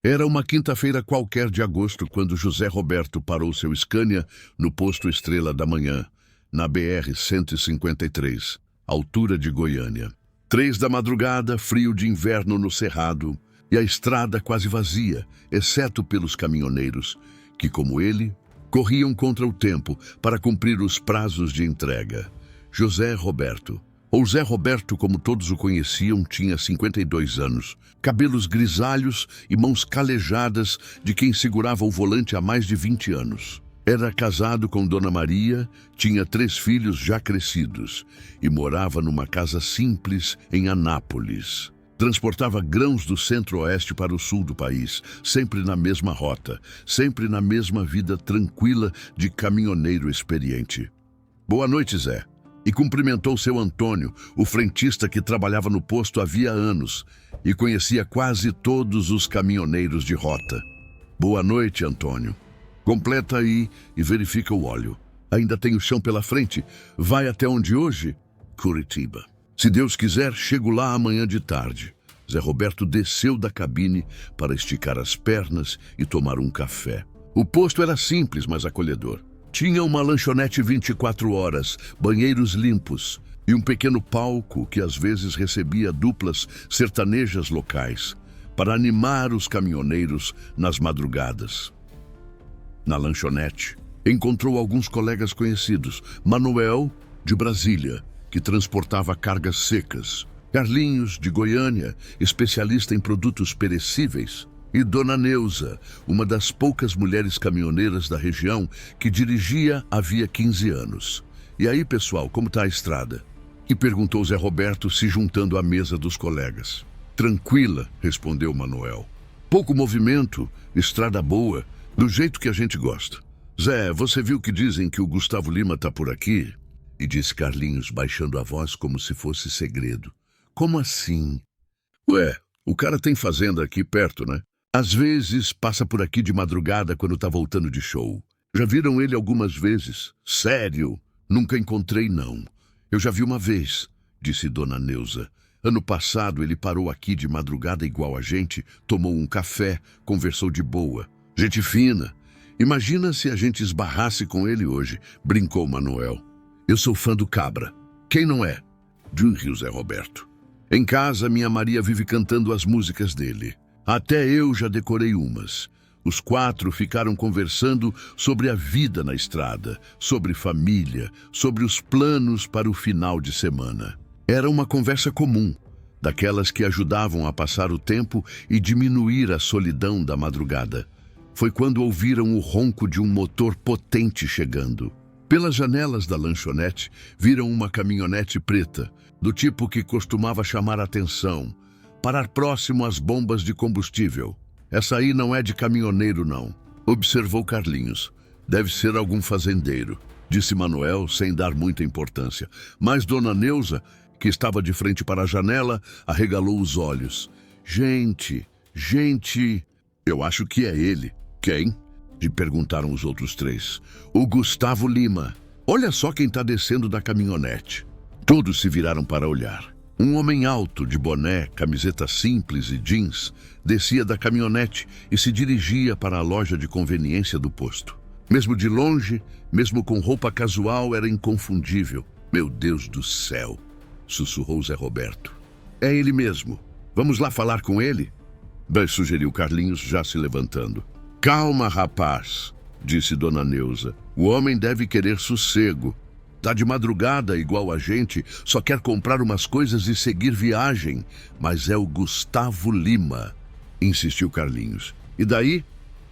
Era uma quinta-feira qualquer de agosto quando José Roberto parou seu Scania no posto Estrela da Manhã, na BR-153, altura de Goiânia. 3 da madrugada, frio de inverno no Cerrado, e a estrada quase vazia, exceto pelos caminhoneiros, que, como ele, corriam contra o tempo para cumprir os prazos de entrega. José Roberto, ou Zé Roberto como todos o conheciam, tinha 52 anos, cabelos grisalhos e mãos calejadas de quem segurava o volante há mais de 20 anos. Era casado com Dona Maria, tinha 3 filhos já crescidos e morava numa casa simples em Anápolis. Transportava grãos do centro-oeste para o sul do país, sempre na mesma rota, sempre na mesma vida tranquila de caminhoneiro experiente. Boa noite, Zé. E cumprimentou seu Antônio, o frentista que trabalhava no posto havia anos e conhecia quase todos os caminhoneiros de rota. Boa noite, Antônio. Completa aí e verifica o óleo. Ainda tem o chão pela frente. Vai até onde hoje? Curitiba. Se Deus quiser, chego lá amanhã de tarde. Zé Roberto desceu da cabine para esticar as pernas e tomar um café. O posto era simples, mas acolhedor. Tinha uma lanchonete 24 horas, banheiros limpos e um pequeno palco que às vezes recebia duplas sertanejas locais para animar os caminhoneiros nas madrugadas. Na lanchonete, encontrou alguns colegas conhecidos. Manuel, de Brasília, que transportava cargas secas. Carlinhos, de Goiânia, especialista em produtos perecíveis. E Dona Neuza, uma das poucas mulheres caminhoneiras da região que dirigia havia 15 anos. E aí, pessoal, como tá a estrada? E perguntou Zé Roberto, se juntando à mesa dos colegas. Tranquila, respondeu Manuel. Pouco movimento, estrada boa, do jeito que a gente gosta. Zé, você viu que dizem que o Gustavo Lima tá por aqui? E disse Carlinhos, baixando a voz como se fosse segredo. Como assim? Ué, o cara tem fazenda aqui perto, né? Às vezes passa por aqui de madrugada quando tá voltando de show. Já viram ele algumas vezes? Sério? Nunca encontrei, não. Eu já vi uma vez, disse Dona Neuza. Ano passado ele parou aqui de madrugada igual a gente, tomou um café, conversou de boa. Gente fina. Imagina se a gente esbarrasse com ele hoje, brincou Manuel. Eu sou fã do Cabra. Quem não é? Disse Zé Roberto. Em casa, minha Maria vive cantando as músicas dele. Até eu já decorei umas. Os 4 ficaram conversando sobre a vida na estrada, sobre família, sobre os planos para o final de semana. Era uma conversa comum, daquelas que ajudavam a passar o tempo e diminuir a solidão da madrugada. Foi quando ouviram o ronco de um motor potente chegando. Pelas janelas da lanchonete, viram uma caminhonete preta, do tipo que costumava chamar a atenção, parar próximo às bombas de combustível. Essa aí não é de caminhoneiro, não, observou Carlinhos. Deve ser algum fazendeiro, disse Manuel, sem dar muita importância. Mas Dona Neuza, que estava de frente para a janela, arregalou os olhos. Gente, eu acho que é ele. Quem? lhe perguntaram os outros 3. O Gustavo Lima. Olha só quem está descendo da caminhonete. Todos se viraram para olhar. Um homem alto, de boné, camiseta simples e jeans, descia da caminhonete e se dirigia para a loja de conveniência do posto. Mesmo de longe, mesmo com roupa casual, era inconfundível. Meu Deus do céu, sussurrou Zé Roberto. É ele mesmo. Vamos lá falar com ele? Bem, sugeriu Carlinhos, já se levantando. Calma, rapaz, disse Dona Neuza. O homem deve querer sossego. Tá de madrugada igual a gente, só quer comprar umas coisas e seguir viagem. Mas é o Gustavo Lima, insistiu Carlinhos. E daí?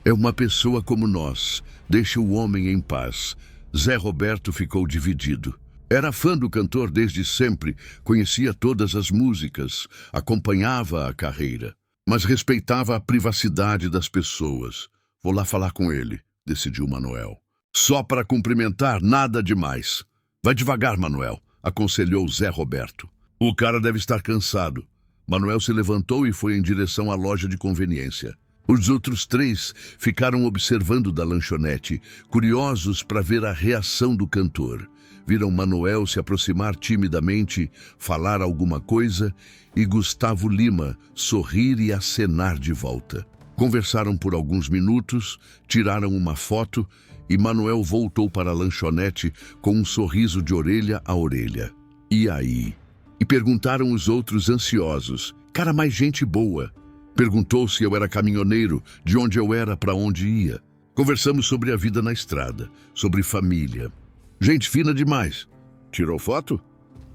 É uma pessoa como nós. Deixa o homem em paz. Zé Roberto ficou dividido. Era fã do cantor desde sempre, conhecia todas as músicas, acompanhava a carreira, mas respeitava a privacidade das pessoas. Vou lá falar com ele, decidiu Manuel. Só para cumprimentar, nada demais. Vai devagar, Manuel, aconselhou Zé Roberto. O cara deve estar cansado. Manuel se levantou e foi em direção à loja de conveniência. Os outros 3 ficaram observando da lanchonete, curiosos para ver a reação do cantor. Viram Manuel se aproximar timidamente, falar alguma coisa, e Gustavo Lima sorrir e acenar de volta. Conversaram por alguns minutos, tiraram uma foto e Manuel voltou para a lanchonete com um sorriso de orelha a orelha. E aí? E perguntaram os outros ansiosos. Cara, mais gente boa. Perguntou se eu era caminhoneiro, de onde eu era, para onde ia. Conversamos sobre a vida na estrada, sobre família. Gente fina demais. Tirou foto?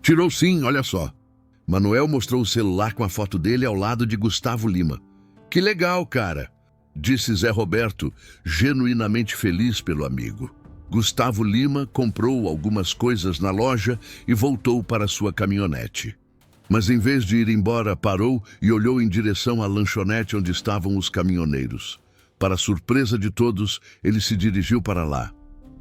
Tirou sim, olha só. Manuel mostrou o celular com a foto dele ao lado de Gustavo Lima. Que legal, cara, disse Zé Roberto, genuinamente feliz pelo amigo. Gustavo Lima comprou algumas coisas na loja e voltou para sua caminhonete. Mas em vez de ir embora, parou e olhou em direção à lanchonete onde estavam os caminhoneiros. Para surpresa de todos, ele se dirigiu para lá.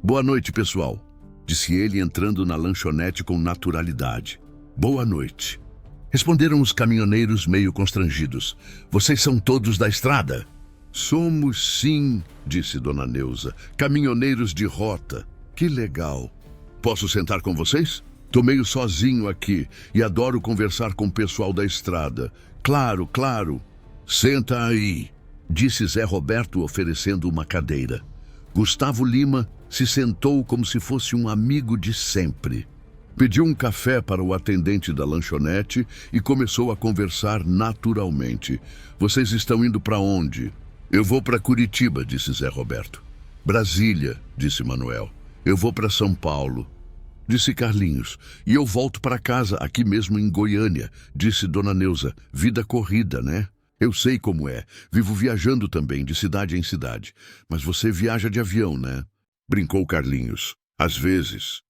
Boa noite, pessoal, disse ele entrando na lanchonete com naturalidade. Boa noite. Responderam os caminhoneiros meio constrangidos. Vocês são todos da estrada? Somos sim, disse Dona Neuza, caminhoneiros de rota. Que legal. Posso sentar com vocês? Tô meio sozinho aqui e adoro conversar com o pessoal da estrada. Claro, claro. Senta aí, disse Zé Roberto oferecendo uma cadeira. Gustavo Lima se sentou como se fosse um amigo de sempre. Pediu um café para o atendente da lanchonete e começou a conversar naturalmente. Vocês estão indo para onde? Eu vou para Curitiba, disse Zé Roberto. Brasília, disse Manuel. Eu vou para São Paulo, disse Carlinhos. E eu volto para casa, aqui mesmo em Goiânia, disse Dona Neuza. Vida corrida, né? Eu sei como é. Vivo viajando também, de cidade em cidade. Mas você viaja de avião, né? Brincou Carlinhos. Às vezes.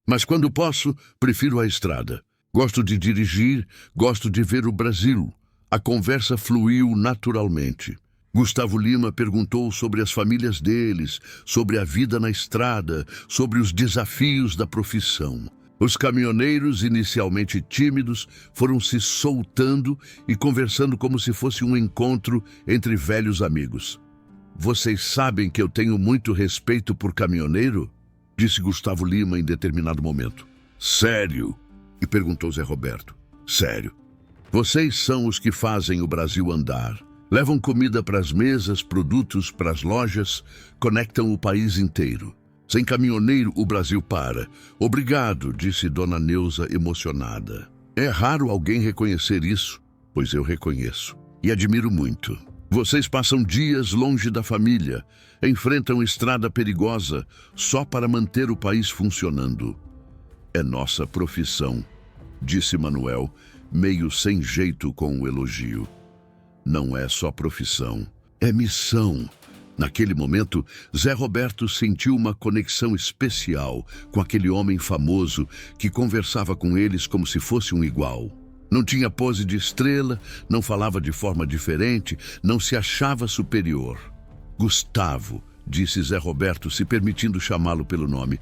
Mas quando posso, prefiro a estrada. Gosto de dirigir, gosto de ver o Brasil. A conversa fluiu naturalmente. Gustavo Lima perguntou sobre as famílias deles, sobre a vida na estrada, sobre os desafios da profissão. Os caminhoneiros, inicialmente tímidos, foram se soltando e conversando como se fosse um encontro entre velhos amigos. Vocês sabem que eu tenho muito respeito por caminhoneiro? Disse Gustavo Lima em determinado momento. Sério? E perguntou Zé Roberto. Sério. Vocês são os que fazem o Brasil andar. Levam comida para as mesas, produtos para as lojas, conectam o país inteiro. Sem caminhoneiro, o Brasil para. Obrigado, disse Dona Neuza emocionada. É raro alguém reconhecer isso, pois eu reconheço. E admiro muito. Vocês passam dias longe da família, enfrentam estrada perigosa só para manter o país funcionando. É nossa profissão, disse Manuel, meio sem jeito com o elogio. Não é só profissão, é missão. Naquele momento, Zé Roberto sentiu uma conexão especial com aquele homem famoso que conversava com eles como se fosse um igual. Não tinha pose de estrela, não falava de forma diferente, não se achava superior. Gustavo, disse Zé Roberto, se permitindo chamá-lo pelo nome.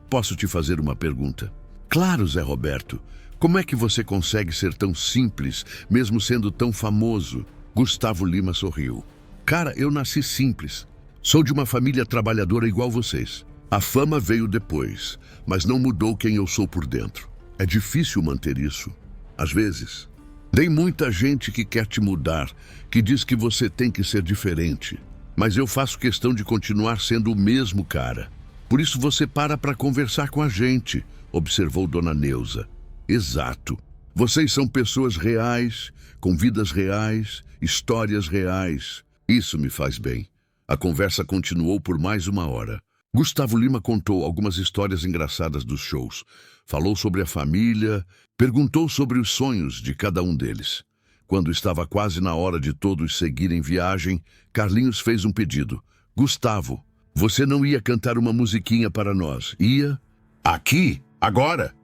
Posso te fazer uma pergunta? Claro, Zé Roberto. Como é que você consegue ser tão simples, mesmo sendo tão famoso? Gustavo Lima sorriu. Cara, eu nasci simples. Sou de uma família trabalhadora igual vocês. A fama veio depois, mas não mudou quem eu sou por dentro. É difícil manter isso. Às vezes, tem muita gente que quer te mudar, que diz que você tem que ser diferente. Mas eu faço questão de continuar sendo o mesmo cara. Por isso você para conversar com a gente, observou Dona Neuza. Exato. Vocês são pessoas reais, com vidas reais, histórias reais. Isso me faz bem. A conversa continuou por mais uma hora. Gustavo Lima contou algumas histórias engraçadas dos shows. Falou sobre a família, perguntou sobre os sonhos de cada um deles. Quando estava quase na hora de todos seguirem viagem, Carlinhos fez um pedido. Gustavo, você não ia cantar uma musiquinha para nós, ia? Aqui? Agora?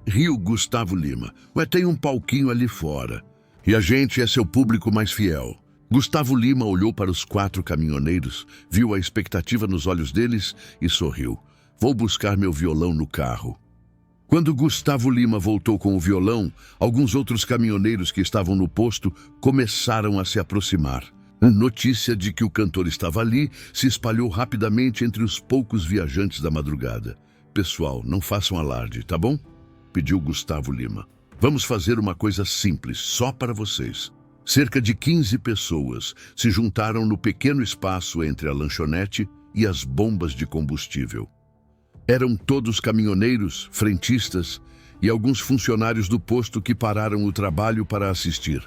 Riu Gustavo Lima. Ué, tem um palquinho ali fora. E a gente é seu público mais fiel. Gustavo Lima olhou para os 4 caminhoneiros, viu a expectativa nos olhos deles e sorriu. Vou buscar meu violão no carro. Quando Gustavo Lima voltou com o violão, alguns outros caminhoneiros que estavam no posto começaram a se aproximar. A notícia de que o cantor estava ali se espalhou rapidamente entre os poucos viajantes da madrugada. Pessoal, não façam alarde, tá bom? Pediu Gustavo Lima. Vamos fazer uma coisa simples, só para vocês. Cerca de 15 pessoas se juntaram no pequeno espaço entre a lanchonete e as bombas de combustível. Eram todos caminhoneiros, frentistas e alguns funcionários do posto que pararam o trabalho para assistir.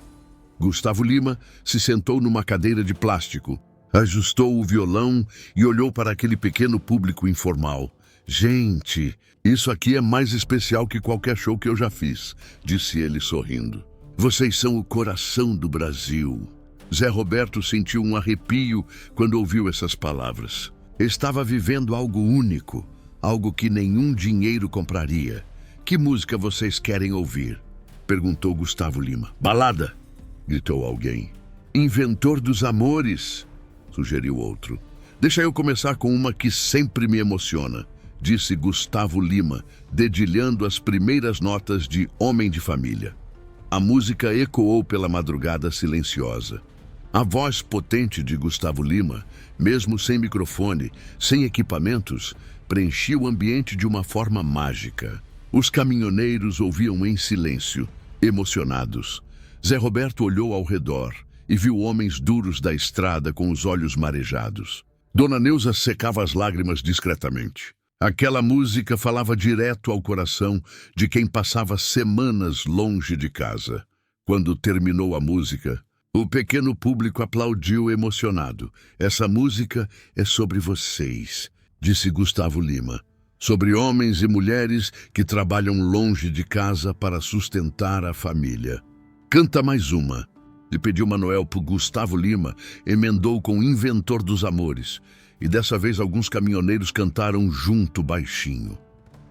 Gustavo Lima se sentou numa cadeira de plástico, ajustou o violão e olhou para aquele pequeno público informal. Gente, isso aqui é mais especial que qualquer show que eu já fiz, disse ele sorrindo. Vocês são o coração do Brasil. Zé Roberto sentiu um arrepio quando ouviu essas palavras. Estava vivendo algo único, algo que nenhum dinheiro compraria. Que música vocês querem ouvir? Perguntou Gustavo Lima. Balada, gritou alguém. Inventor dos amores, sugeriu outro. Deixa eu começar com uma que sempre me emociona, disse Gustavo Lima, dedilhando as primeiras notas de Homem de Família. A música ecoou pela madrugada silenciosa. A voz potente de Gustavo Lima, mesmo sem microfone, sem equipamentos, preenchia o ambiente de uma forma mágica. Os caminhoneiros ouviam em silêncio, emocionados. Zé Roberto olhou ao redor e viu homens duros da estrada com os olhos marejados. Dona Neuza secava as lágrimas discretamente. Aquela música falava direto ao coração de quem passava semanas longe de casa. Quando terminou a música, o pequeno público aplaudiu emocionado. Essa música é sobre vocês, disse Gustavo Lima. Sobre homens e mulheres que trabalham longe de casa para sustentar a família. Canta mais uma, lhe pediu Manuel por Gustavo Lima, emendou com Inventor dos Amores. E dessa vez alguns caminhoneiros cantaram junto baixinho.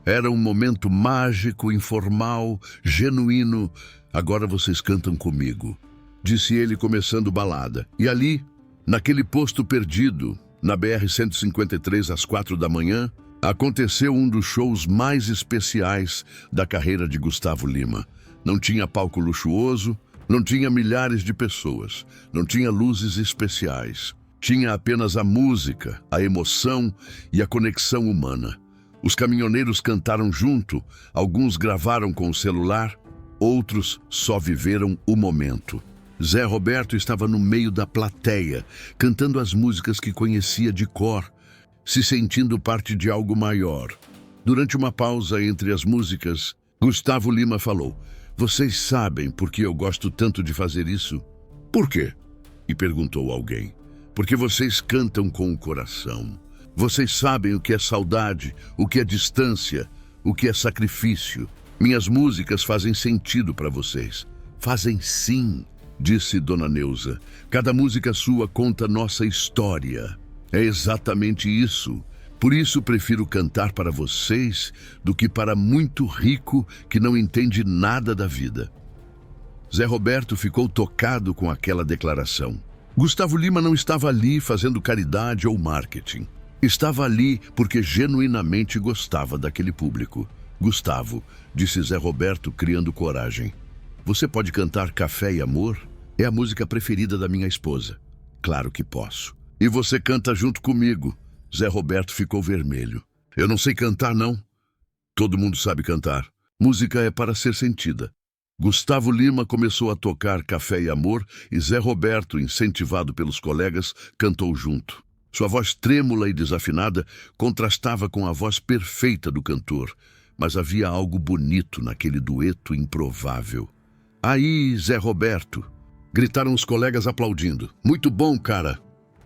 Era um momento mágico, informal, genuíno. Agora vocês cantam comigo, disse ele começando balada. E ali, naquele posto perdido, na BR-153 às 4 da manhã, aconteceu um dos shows mais especiais da carreira de Gustavo Lima. Não tinha palco luxuoso, não tinha milhares de pessoas, não tinha luzes especiais. Tinha apenas a música, a emoção e a conexão humana. Os caminhoneiros cantaram junto, alguns gravaram com o celular, outros só viveram o momento. Zé Roberto estava no meio da plateia, cantando as músicas que conhecia de cor, se sentindo parte de algo maior. Durante uma pausa entre as músicas, Gustavo Lima falou: "Vocês sabem por que eu gosto tanto de fazer isso?" "Por quê?" e perguntou alguém. "Porque vocês cantam com o coração. Vocês sabem o que é saudade, o que é distância, o que é sacrifício. Minhas músicas fazem sentido para vocês." "Fazem sim", disse Dona Neuza. "Cada música sua conta nossa história. É exatamente isso. Por isso prefiro cantar para vocês do que para muito rico que não entende nada da vida." Zé Roberto ficou tocado com aquela declaração. Gustavo Lima não estava ali fazendo caridade ou marketing. Estava ali porque genuinamente gostava daquele público. "Gustavo", disse Zé Roberto, criando coragem, "você pode cantar Café e Amor? É a música preferida da minha esposa." "Claro que posso." "E você canta junto comigo." Zé Roberto ficou vermelho. "Eu não sei cantar, não." "Todo mundo sabe cantar. Música é para ser sentida." Gustavo Lima começou a tocar Café e Amor e Zé Roberto, incentivado pelos colegas, cantou junto. Sua voz trêmula e desafinada contrastava com a voz perfeita do cantor, mas havia algo bonito naquele dueto improvável. "Aí, Zé Roberto!" gritaram os colegas aplaudindo. "Muito bom, cara!"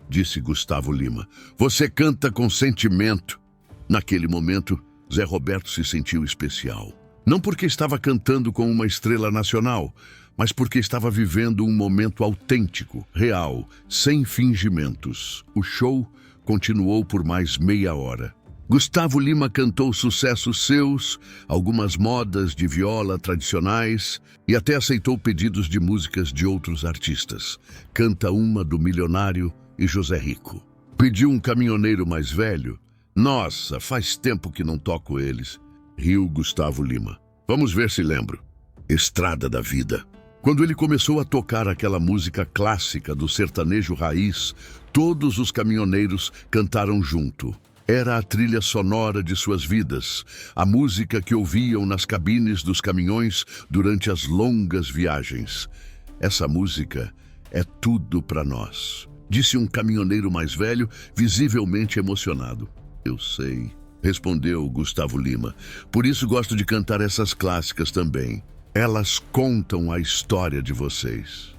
disse Gustavo Lima. "Você canta com sentimento." Naquele momento, Zé Roberto se sentiu especial. Não porque estava cantando com uma estrela nacional, mas porque estava vivendo um momento autêntico, real, sem fingimentos. O show continuou por mais meia hora. Gustavo Lima cantou sucessos seus, algumas modas de viola tradicionais e até aceitou pedidos de músicas de outros artistas. Canta uma do Milionário e José Rico. Pediu um caminhoneiro mais velho. "Nossa, faz tempo que não toco eles." Riu Gustavo Lima. "Vamos ver se lembro." Estrada da Vida. Quando ele começou a tocar aquela música clássica do sertanejo raiz, todos os caminhoneiros cantaram junto. Era a trilha sonora de suas vidas, a música que ouviam nas cabines dos caminhões durante as longas viagens. essa música é tudo para nós, disse um caminhoneiro mais velho, visivelmente emocionado. Eu sei, respondeu Gustavo Lima. Por isso gosto de cantar essas clássicas também. Elas contam a história de vocês.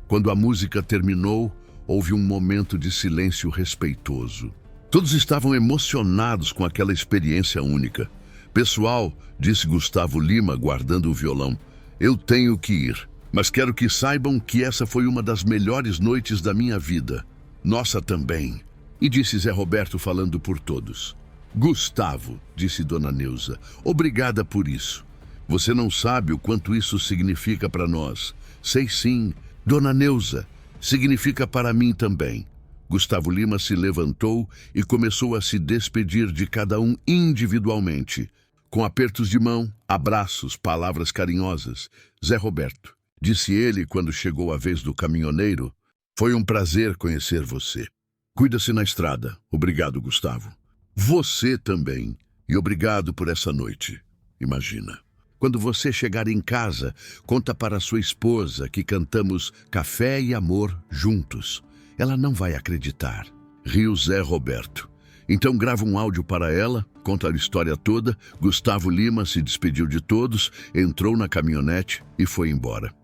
Quando a música terminou, houve um momento de silêncio respeitoso. Todos estavam emocionados com aquela experiência única. Pessoal, disse Gustavo Lima, guardando o violão, eu tenho que ir, mas quero que saibam que essa foi uma das melhores noites da minha vida. Nossa também. E disse Zé Roberto falando por todos. Gustavo, disse Dona Neuza, obrigada por isso. Você não sabe o quanto isso significa para nós. Sei sim, Dona Neuza, significa para mim também. Gustavo Lima se levantou e começou a se despedir de cada um individualmente, com apertos de mão, abraços, palavras carinhosas. Zé Roberto, disse ele quando chegou a vez do caminhoneiro, foi um prazer conhecer você. Cuida-se na estrada. Obrigado, Gustavo. Você também. E obrigado por essa noite. Imagina. Quando você chegar em casa, conta para sua esposa que cantamos Café e Amor juntos. Ela não vai acreditar. Riu Zé Roberto. Então grava um áudio para ela, conta a história toda. Gustavo Lima se despediu de todos, entrou na caminhonete e foi embora.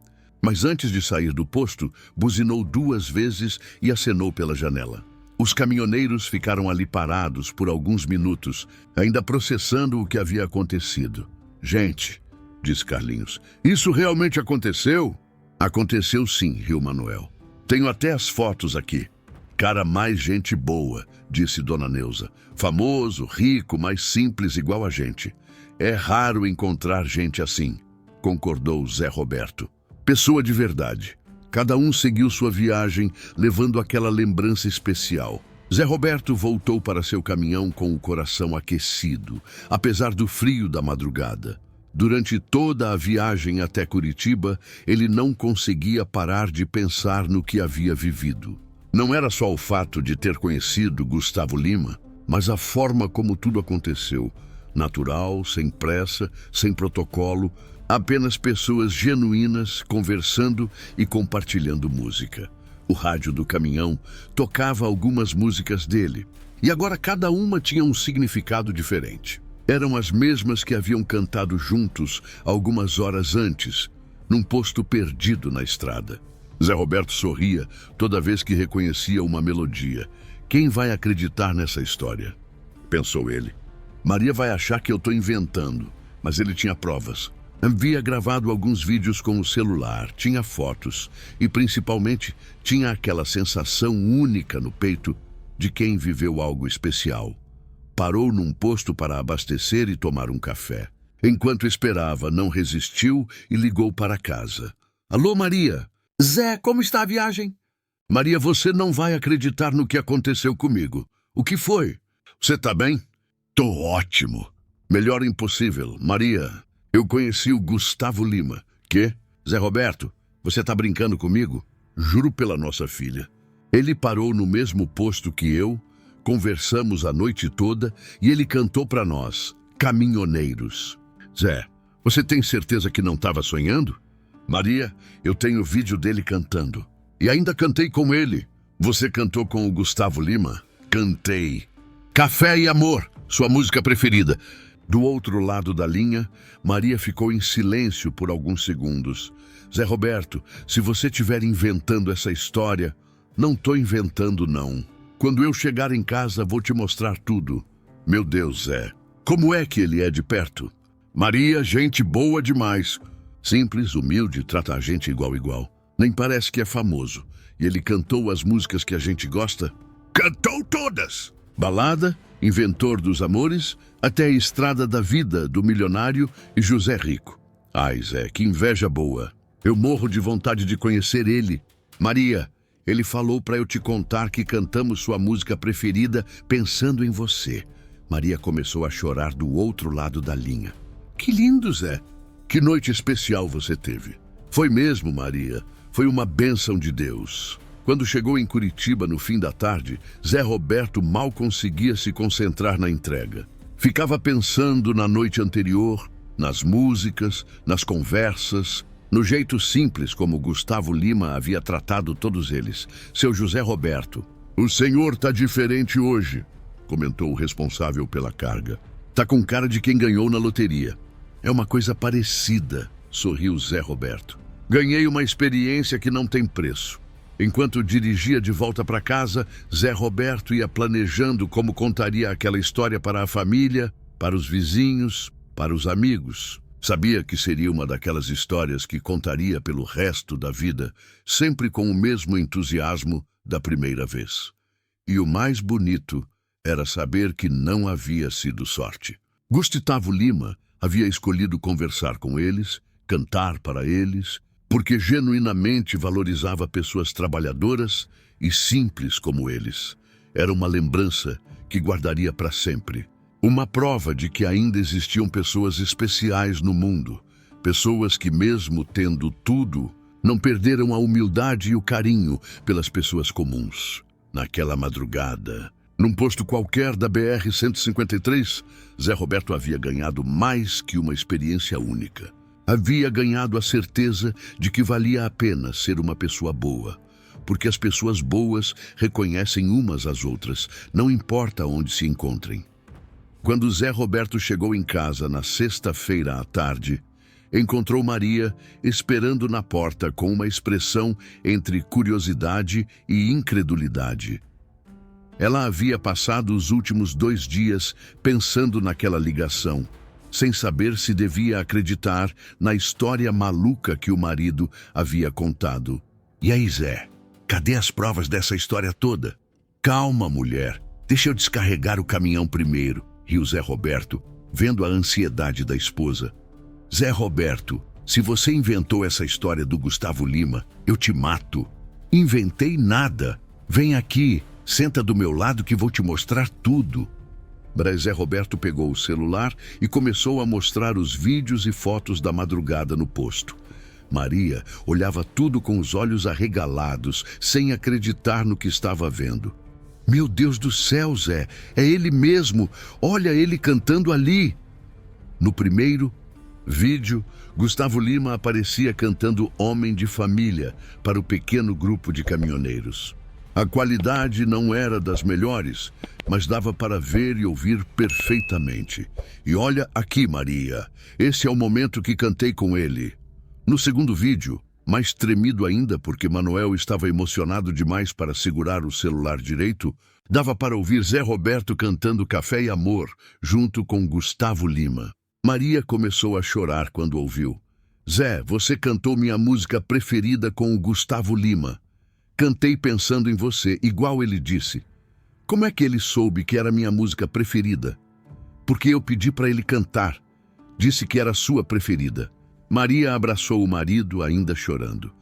Mas antes de sair do posto, buzinou 2 vezes e acenou pela janela. Os caminhoneiros ficaram ali parados por alguns minutos, ainda processando o que havia acontecido. Gente, disse Carlinhos, isso realmente aconteceu? Aconteceu sim, riu Manuel. Tenho até as fotos aqui. Cara mais gente boa, disse Dona Neuza. Famoso, rico, mas simples igual a gente. É raro encontrar gente assim, concordou Zé Roberto. Pessoa de verdade. Cada um seguiu sua viagem, levando aquela lembrança especial. Zé Roberto voltou para seu caminhão com o coração aquecido, apesar do frio da madrugada. Durante toda a viagem até Curitiba, ele não conseguia parar de pensar no que havia vivido. Não era só o fato de ter conhecido Gustavo Lima, mas a forma como tudo aconteceu. Natural, sem pressa, sem protocolo, apenas pessoas genuínas conversando e compartilhando música. O rádio do caminhão tocava algumas músicas dele, e agora cada uma tinha um significado diferente. Eram as mesmas que haviam cantado juntos algumas horas antes, num posto perdido na estrada. Zé Roberto sorria toda vez que reconhecia uma melodia. Quem vai acreditar nessa história? Pensou ele. Maria vai achar que eu estou inventando, mas ele tinha provas. Havia gravado alguns vídeos com o celular, tinha fotos e, principalmente, tinha aquela sensação única no peito de quem viveu algo especial. Parou num posto para abastecer e tomar um café. Enquanto esperava, não resistiu e ligou para casa. Alô, Maria? Zé, como está a viagem? Maria, você não vai acreditar no que aconteceu comigo. O que foi? Você está bem? Tô ótimo. Melhor impossível. Maria, eu conheci o Gustavo Lima. Quê? Zé Roberto, você está brincando comigo? Juro pela nossa filha. Ele parou no mesmo posto que eu, conversamos a noite toda e ele cantou para nós, caminhoneiros. Zé, você tem certeza que não estava sonhando? Maria, eu tenho vídeo dele cantando. E ainda cantei com ele. Você cantou com o Gustavo Lima? Cantei. Café e Amor, sua música preferida. Do outro lado da linha, Maria ficou em silêncio por alguns segundos. Zé Roberto, se você estiver inventando essa história, não estou inventando, não. Quando eu chegar em casa, vou te mostrar tudo. Meu Deus, Zé, como é que ele é de perto? Maria, gente boa demais. Simples, humilde, trata a gente igual. Nem parece que é famoso. E ele cantou as músicas que a gente gosta? Cantou todas! Balada, Inventor dos Amores, até a Estrada da Vida, do Milionário e José Rico. Ai, Zé, que inveja boa. Eu morro de vontade de conhecer ele. Maria, ele falou para eu te contar que cantamos sua música preferida pensando em você. Maria começou a chorar do outro lado da linha. Que lindo, Zé. Que noite especial você teve. Foi mesmo, Maria. Foi uma bênção de Deus. Quando chegou em Curitiba no fim da tarde, Zé Roberto mal conseguia se concentrar na entrega. Ficava pensando na noite anterior, nas músicas, nas conversas. No jeito simples como Gustavo Lima havia tratado todos eles. Seu José Roberto. "O senhor tá diferente hoje", comentou o responsável pela carga. "Tá com cara de quem ganhou na loteria." "É uma coisa parecida", sorriu Zé Roberto. "Ganhei uma experiência que não tem preço." Enquanto dirigia de volta para casa, Zé Roberto ia planejando como contaria aquela história para a família, para os vizinhos, para os amigos. Sabia que seria uma daquelas histórias que contaria pelo resto da vida, sempre com o mesmo entusiasmo da primeira vez. E o mais bonito era saber que não havia sido sorte. Gustavo Lima havia escolhido conversar com eles, cantar para eles, porque genuinamente valorizava pessoas trabalhadoras e simples como eles. Era uma lembrança que guardaria para sempre. Uma prova de que ainda existiam pessoas especiais no mundo. Pessoas que, mesmo tendo tudo, não perderam a humildade e o carinho pelas pessoas comuns. Naquela madrugada, num posto qualquer da BR-153, Zé Roberto havia ganhado mais que uma experiência única. Havia ganhado a certeza de que valia a pena ser uma pessoa boa, porque as pessoas boas reconhecem umas às outras, não importa onde se encontrem. Quando Zé Roberto chegou em casa na sexta-feira à tarde, encontrou Maria esperando na porta com uma expressão entre curiosidade e incredulidade. Ela havia passado os últimos 2 dias pensando naquela ligação, sem saber se devia acreditar na história maluca que o marido havia contado. "E aí, Zé, cadê as provas dessa história toda?" "Calma, mulher, deixa eu descarregar o caminhão primeiro", riu Zé Roberto, vendo a ansiedade da esposa. "Zé Roberto, se você inventou essa história do Gustavo Lima, eu te mato." "Inventei nada. Vem aqui, senta do meu lado que vou te mostrar tudo." Zé Roberto pegou o celular e começou a mostrar os vídeos e fotos da madrugada no posto. Maria olhava tudo com os olhos arregalados, sem acreditar no que estava vendo. "Meu Deus do céu, Zé, é ele mesmo! Olha ele cantando ali!" No primeiro vídeo, Gustavo Lima aparecia cantando Homem de Família para o pequeno grupo de caminhoneiros. A qualidade não era das melhores, mas dava para ver e ouvir perfeitamente. "E olha aqui, Maria, esse é o momento que cantei com ele." No segundo vídeo, mais tremido ainda porque Manuel estava emocionado demais para segurar o celular direito, dava para ouvir Zé Roberto cantando Café e Amor, junto com Gustavo Lima. Maria começou a chorar quando ouviu. "Zé, você cantou minha música preferida com o Gustavo Lima. Cantei pensando em você, igual ele disse." "Como é que ele soube que era minha música preferida?" "Porque eu pedi para ele cantar. Disse que era sua preferida." Maria abraçou o marido, ainda chorando.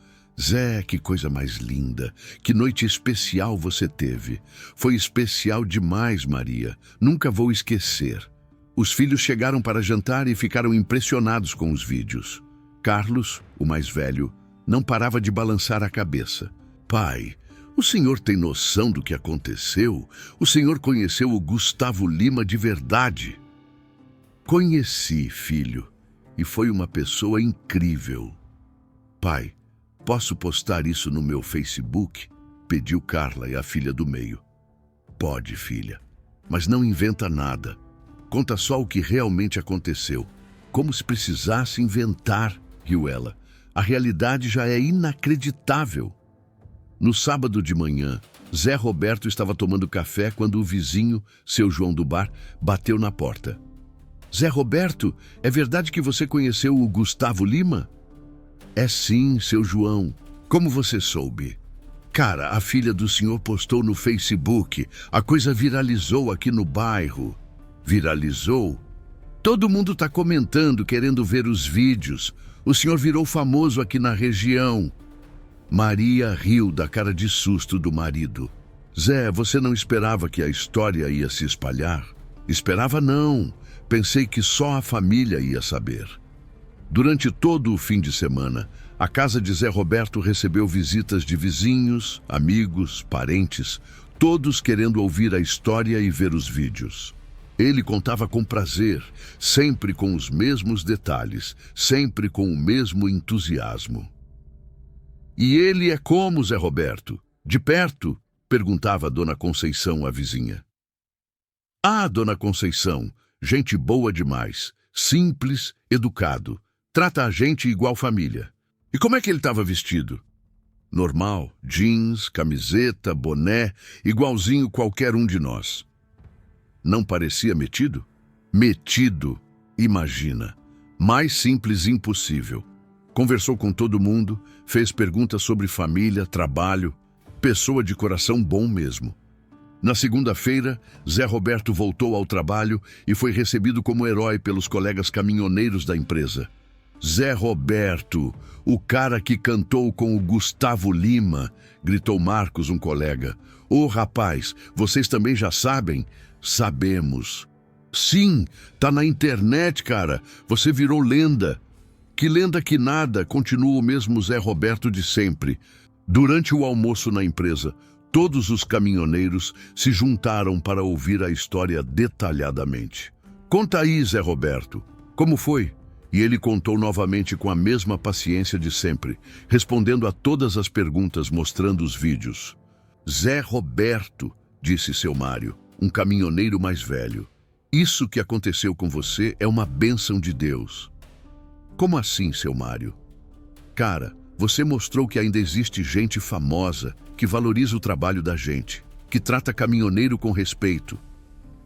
"Zé, que coisa mais linda. Que noite especial você teve. Foi especial demais, Maria. Nunca vou esquecer." Os filhos chegaram para jantar e ficaram impressionados com os vídeos. Carlos, o mais velho, não parava de balançar a cabeça. "Pai, o senhor tem noção do que aconteceu? O senhor conheceu o Gustavo Lima de verdade?" "Conheci, filho, e foi uma pessoa incrível." "Pai, posso postar isso no meu Facebook?" pediu Carla, a filha do meio. "Pode, filha, mas não inventa nada. Conta só o que realmente aconteceu. Como se precisasse inventar", riu ela. "A realidade já é inacreditável." No sábado de manhã, Zé Roberto estava tomando café quando o vizinho, seu João do bar, bateu na porta. "Zé Roberto, é verdade que você conheceu o Gustavo Lima?" "É sim, seu João. Como você soube?" "Cara, a filha do senhor postou no Facebook. A coisa viralizou aqui no bairro." "Viralizou? Todo mundo está comentando, querendo ver os vídeos. O senhor virou famoso aqui na região." Maria riu da cara de susto do marido. "Zé, você não esperava que a história ia se espalhar?" "Esperava não. Pensei que só a família ia saber." Durante todo o fim de semana, a casa de Zé Roberto recebeu visitas de vizinhos, amigos, parentes, todos querendo ouvir a história e ver os vídeos. Ele contava com prazer, sempre com os mesmos detalhes, sempre com o mesmo entusiasmo. E ele é como, Zé Roberto? De perto? Perguntava a Dona Conceição à vizinha. Ah, Dona Conceição, gente boa demais, simples, educado, trata a gente igual família. E como é que ele estava vestido? Normal, jeans, camiseta, boné, igualzinho qualquer um de nós. Não parecia metido? Metido, imagina. Mais simples impossível. Conversou com todo mundo, fez perguntas sobre família, trabalho, pessoa de coração bom mesmo. Na segunda-feira, Zé Roberto voltou ao trabalho e foi recebido como herói pelos colegas caminhoneiros da empresa. Zé Roberto, o cara que cantou com o Gustavo Lima, gritou Marcos, um colega. Ô rapaz, vocês também já sabem? Sabemos. Sim, tá na internet, cara. Você virou lenda. Que lenda que nada, continua o mesmo Zé Roberto de sempre. Durante o almoço na empresa, todos os caminhoneiros se juntaram para ouvir a história detalhadamente. Conta aí, Zé Roberto. Como foi? E ele contou novamente com a mesma paciência de sempre, respondendo a todas as perguntas, mostrando os vídeos. Zé Roberto, disse seu Mário, um caminhoneiro mais velho. Isso que aconteceu com você é uma bênção de Deus. Como assim, seu Mário? Cara, você mostrou que ainda existe gente famosa que valoriza o trabalho da gente, que trata caminhoneiro com respeito.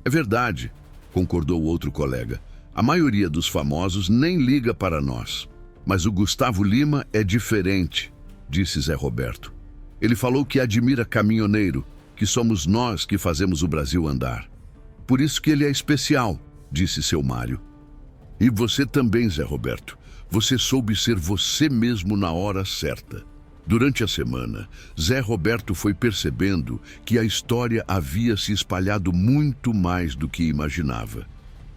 É verdade, concordou o outro colega. A maioria dos famosos nem liga para nós. Mas o Gustavo Lima é diferente, disse Zé Roberto. Ele falou que admira caminhoneiro, que somos nós que fazemos o Brasil andar. Por isso que ele é especial, disse seu Mário. E você também, Zé Roberto. Você soube ser você mesmo na hora certa. Durante a semana, Zé Roberto foi percebendo que a história havia se espalhado muito mais do que imaginava.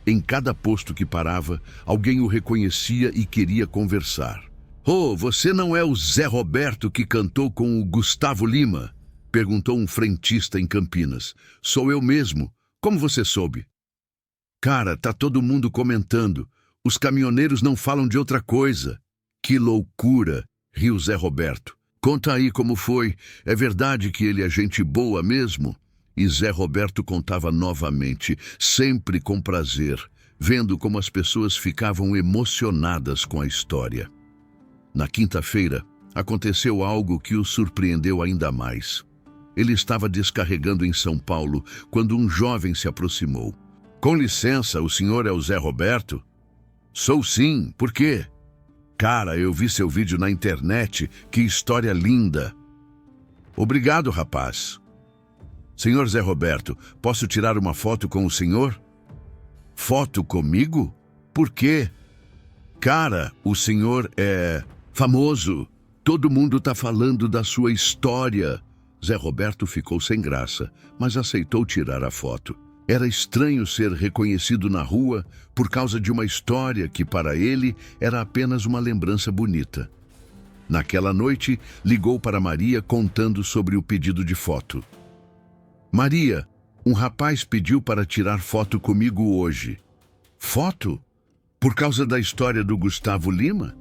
Em cada posto que parava, alguém o reconhecia e queria conversar. Oh, você não é o Zé Roberto que cantou com o Gustavo Lima? Perguntou um frentista em Campinas. Sou eu mesmo. Como você soube? Cara, tá todo mundo comentando. Os caminhoneiros não falam de outra coisa. Que loucura, riu Zé Roberto. Conta aí como foi. É verdade que ele é gente boa mesmo? E Zé Roberto contava novamente, sempre com prazer, vendo como as pessoas ficavam emocionadas com a história. Na quinta-feira, aconteceu algo que o surpreendeu ainda mais. Ele estava descarregando em São Paulo quando um jovem se aproximou. Com licença, o senhor é o Zé Roberto? Sou sim, por quê? Cara, eu vi seu vídeo na internet, que história linda. Obrigado, rapaz. Senhor Zé Roberto, posso tirar uma foto com o senhor? Foto comigo? Por quê? Cara, o senhor é famoso. Todo mundo tá falando da sua história. Zé Roberto ficou sem graça, mas aceitou tirar a foto. Era estranho ser reconhecido na rua por causa de uma história que, para ele, era apenas uma lembrança bonita. Naquela noite, ligou para Maria contando sobre o pedido de foto. Maria, um rapaz pediu para tirar foto comigo hoje. Foto? Por causa da história do Gustavo Lima?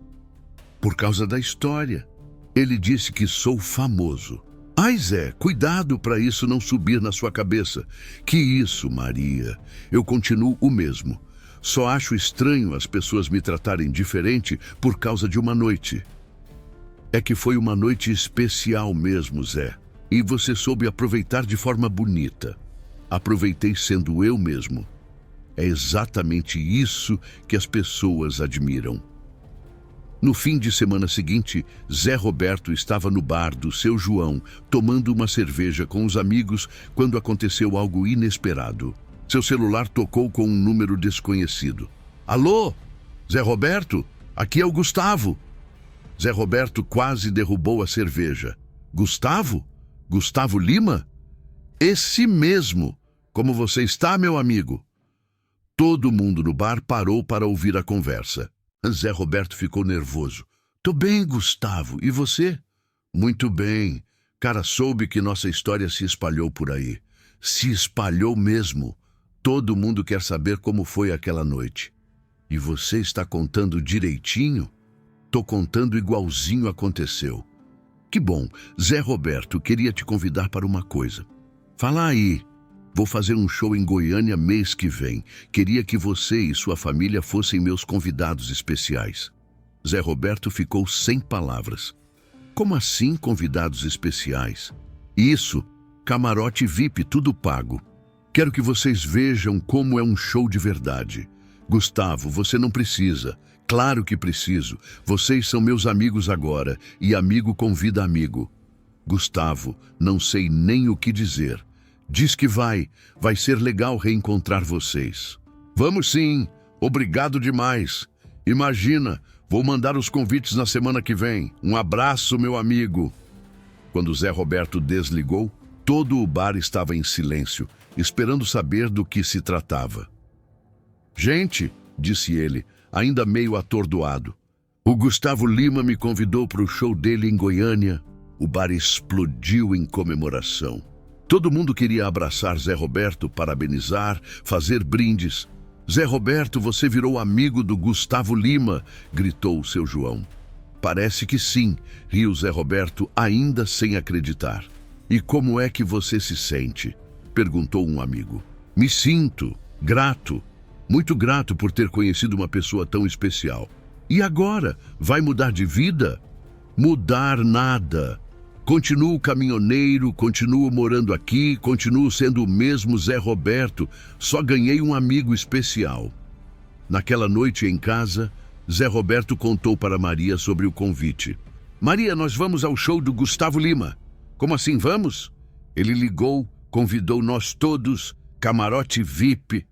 Por causa da história. Ele disse que sou famoso. Ai, Zé, cuidado para isso não subir na sua cabeça. Que isso, Maria? Eu continuo o mesmo. Só acho estranho as pessoas me tratarem diferente por causa de uma noite. É que foi uma noite especial mesmo, Zé. E você soube aproveitar de forma bonita. Aproveitei sendo eu mesmo. É exatamente isso que as pessoas admiram. No fim de semana seguinte, Zé Roberto estava no bar do seu João, tomando uma cerveja com os amigos, quando aconteceu algo inesperado. Seu celular tocou com um número desconhecido. Alô? Zé Roberto? Aqui é o Gustavo. Zé Roberto quase derrubou a cerveja. Gustavo? Gustavo Lima? Esse mesmo. Como você está, meu amigo? Todo mundo no bar parou para ouvir a conversa. Zé Roberto ficou nervoso. Tô bem, Gustavo. E você? Muito bem. Cara, soube que nossa história se espalhou por aí. Se espalhou mesmo. Todo mundo quer saber como foi aquela noite. E você está contando direitinho? Tô contando igualzinho aconteceu. Que bom. Zé Roberto, queria te convidar para uma coisa. Fala aí. Vou fazer um show em Goiânia mês que vem. Queria que você e sua família fossem meus convidados especiais. Zé Roberto ficou sem palavras. Como assim convidados especiais? Isso, camarote VIP, tudo pago. Quero que vocês vejam como é um show de verdade. Gustavo, você não precisa. Claro que preciso. Vocês são meus amigos agora, e amigo convida amigo. Gustavo, não sei nem o que dizer. Diz que vai ser legal reencontrar vocês. Vamos sim, obrigado demais. Imagina, vou mandar os convites na semana que vem. Um abraço, meu amigo. Quando Zé Roberto desligou, todo o bar estava em silêncio, esperando saber do que se tratava. Gente, disse ele, ainda meio atordoado, o Gustavo Lima me convidou para o show dele em Goiânia. O bar explodiu em comemoração. Todo mundo queria abraçar Zé Roberto, parabenizar, fazer brindes. Zé Roberto, você virou amigo do Gustavo Lima, gritou o seu João. Parece que sim, riu Zé Roberto, ainda sem acreditar. E como é que você se sente? Perguntou um amigo. Me sinto grato, muito grato por ter conhecido uma pessoa tão especial. E agora, vai mudar de vida? Mudar nada. Continuo caminhoneiro, continuo morando aqui, continuo sendo o mesmo Zé Roberto, só ganhei um amigo especial. Naquela noite em casa, Zé Roberto contou para Maria sobre o convite. Maria, nós vamos ao show do Gustavo Lima. Como assim vamos? Ele ligou, convidou nós todos, camarote VIP.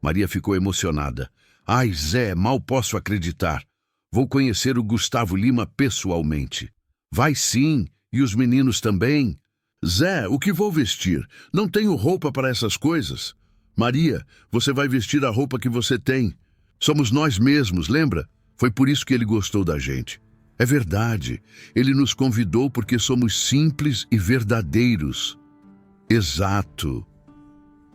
Maria ficou emocionada. Ai, Zé, mal posso acreditar. Vou conhecer o Gustavo Lima pessoalmente. Vai sim. E os meninos também? Zé, o que vou vestir? Não tenho roupa para essas coisas. Maria, você vai vestir a roupa que você tem. Somos nós mesmos, lembra? Foi por isso que ele gostou da gente. É verdade. Ele nos convidou porque somos simples e verdadeiros. Exato.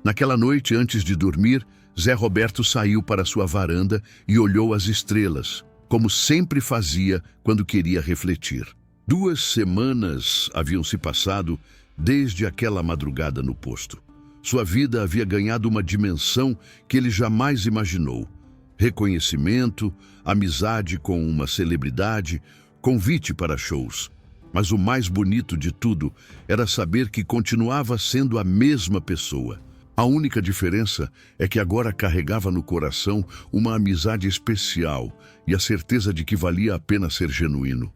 Naquela noite, antes de dormir, Zé Roberto saiu para sua varanda e olhou as estrelas, como sempre fazia quando queria refletir. 2 semanas haviam se passado desde aquela madrugada no posto. Sua vida havia ganhado uma dimensão que ele jamais imaginou. Reconhecimento, amizade com uma celebridade, convite para shows. Mas o mais bonito de tudo era saber que continuava sendo a mesma pessoa. A única diferença é que agora carregava no coração uma amizade especial e a certeza de que valia a pena ser genuíno.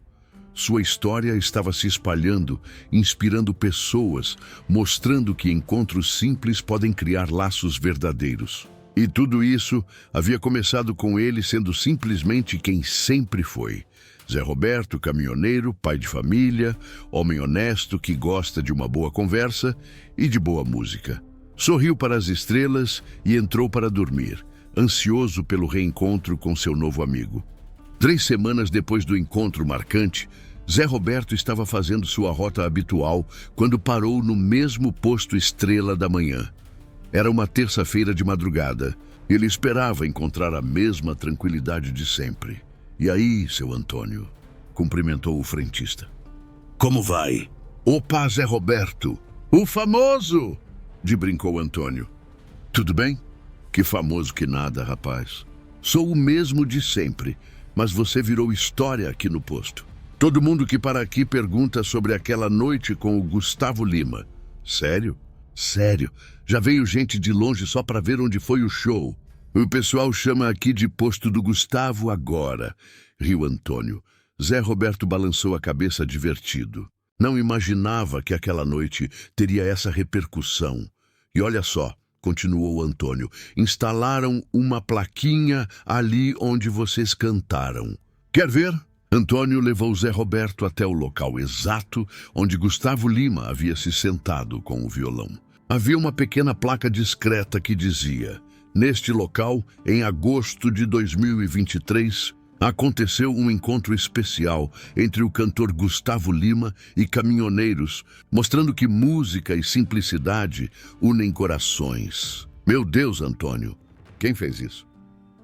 Sua história estava se espalhando, inspirando pessoas, mostrando que encontros simples podem criar laços verdadeiros. E tudo isso havia começado com ele sendo simplesmente quem sempre foi. Zé Roberto, caminhoneiro, pai de família, homem honesto que gosta de uma boa conversa e de boa música. Sorriu para as estrelas e entrou para dormir, ansioso pelo reencontro com seu novo amigo. 3 semanas depois do encontro marcante, Zé Roberto estava fazendo sua rota habitual quando parou no mesmo posto Estrela da Manhã. Era uma terça-feira de madrugada. Ele esperava encontrar a mesma tranquilidade de sempre. E aí, seu Antônio? Cumprimentou o frentista. Como vai? Opa, Zé Roberto! O famoso! Brincou Antônio. Tudo bem? Que famoso que nada, rapaz. Sou o mesmo de sempre, mas você virou história aqui no posto. Todo mundo que para aqui pergunta sobre aquela noite com o Gustavo Lima. Sério? Sério. Já veio gente de longe só para ver onde foi o show. O pessoal chama aqui de posto do Gustavo agora, riu Antônio. Zé Roberto balançou a cabeça divertido. Não imaginava que aquela noite teria essa repercussão. E olha só, continuou Antônio, instalaram uma plaquinha ali onde vocês cantaram. Quer ver? Antônio levou Zé Roberto até o local exato onde Gustavo Lima havia se sentado com o violão. Havia uma pequena placa discreta que dizia: neste local, em agosto de 2023, aconteceu um encontro especial entre o cantor Gustavo Lima e caminhoneiros, mostrando que música e simplicidade unem corações. Meu Deus, Antônio, quem fez isso?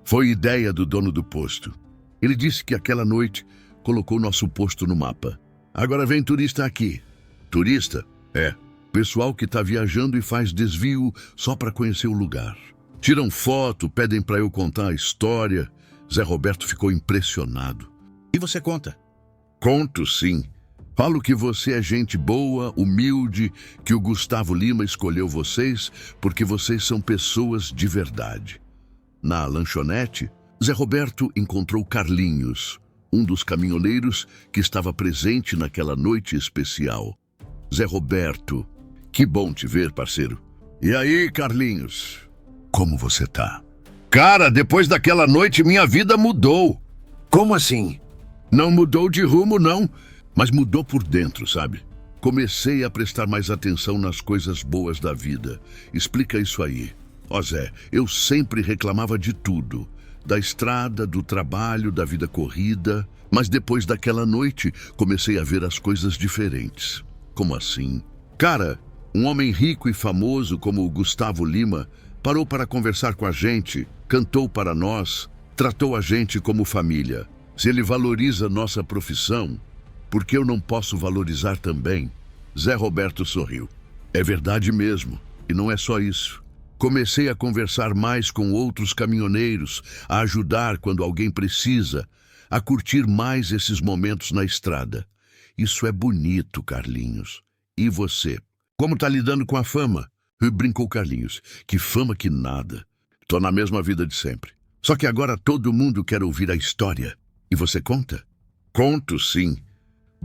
Foi ideia do dono do posto. Ele disse que aquela noite colocou nosso posto no mapa. Agora vem turista aqui. Turista? É. Pessoal que tá viajando e faz desvio só para conhecer o lugar. Tiram foto, pedem para eu contar a história. Zé Roberto ficou impressionado. E você conta? Conto, sim. Falo que você é gente boa, humilde, que o Gustavo Lima escolheu vocês porque vocês são pessoas de verdade. Na lanchonete, Zé Roberto encontrou Carlinhos, um dos caminhoneiros que estava presente naquela noite especial. Zé Roberto, que bom te ver, parceiro. E aí, Carlinhos? Como você tá? Cara, depois daquela noite minha vida mudou. Como assim? Não mudou de rumo, não, mas mudou por dentro, sabe? Comecei a prestar mais atenção nas coisas boas da vida. Explica isso aí. Ó Zé, eu sempre reclamava de tudo. Da estrada, do trabalho, da vida corrida. Mas depois daquela noite, comecei a ver as coisas diferentes. Como assim? Cara, um homem rico e famoso como o Gustavo Lima parou para conversar com a gente, cantou para nós, tratou a gente como família. Se ele valoriza nossa profissão, por que eu não posso valorizar também? Zé Roberto sorriu. É verdade mesmo, e não é só isso. Comecei a conversar mais com outros caminhoneiros, a ajudar quando alguém precisa, a curtir mais esses momentos na estrada. Isso é bonito, Carlinhos. E você? Como tá lidando com a fama? Brincou Carlinhos. Que fama que nada. Tô na mesma vida de sempre. Só que agora todo mundo quer ouvir a história. E você conta? Conto, sim.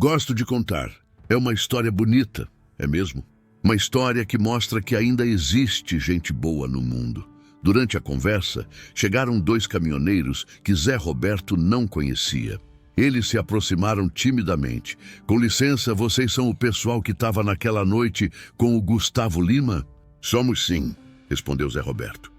Gosto de contar. É uma história bonita, é mesmo? Uma história que mostra que ainda existe gente boa no mundo. Durante a conversa, chegaram dois caminhoneiros que Zé Roberto não conhecia. Eles se aproximaram timidamente. Com licença, vocês são o pessoal que estava naquela noite com o Gustavo Lima? Somos sim, respondeu Zé Roberto.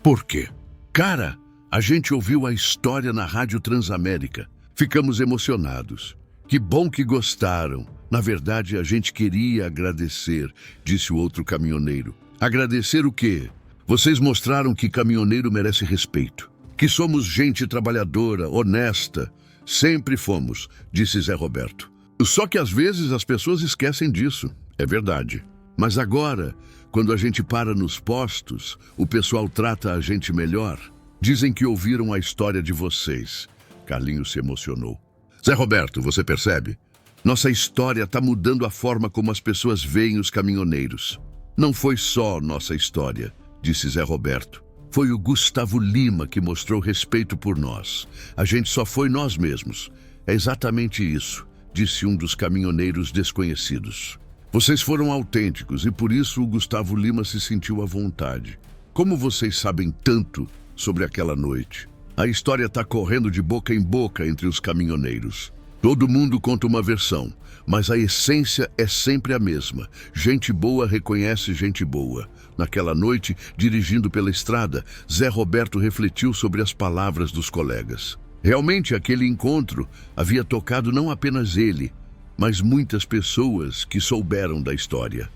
Por quê? Cara, a gente ouviu a história na Rádio Transamérica. Ficamos emocionados. Que bom que gostaram. Na verdade, a gente queria agradecer, disse o outro caminhoneiro. Agradecer o quê? Vocês mostraram que caminhoneiro merece respeito. Que somos gente trabalhadora, honesta. Sempre fomos, disse Zé Roberto. Só que às vezes as pessoas esquecem disso. É verdade. Mas agora, quando a gente para nos postos, o pessoal trata a gente melhor. Dizem que ouviram a história de vocês. Carlinhos se emocionou. Zé Roberto, você percebe? Nossa história está mudando a forma como as pessoas veem os caminhoneiros. Não foi só nossa história, disse Zé Roberto. Foi o Gustavo Lima que mostrou respeito por nós. A gente só foi nós mesmos. É exatamente isso, disse um dos caminhoneiros desconhecidos. Vocês foram autênticos e por isso o Gustavo Lima se sentiu à vontade. Como vocês sabem tanto sobre aquela noite? A história está correndo de boca em boca entre os caminhoneiros. Todo mundo conta uma versão, mas a essência é sempre a mesma. Gente boa reconhece gente boa. Naquela noite, dirigindo pela estrada, Zé Roberto refletiu sobre as palavras dos colegas. Realmente, aquele encontro havia tocado não apenas ele, mas muitas pessoas que souberam da história.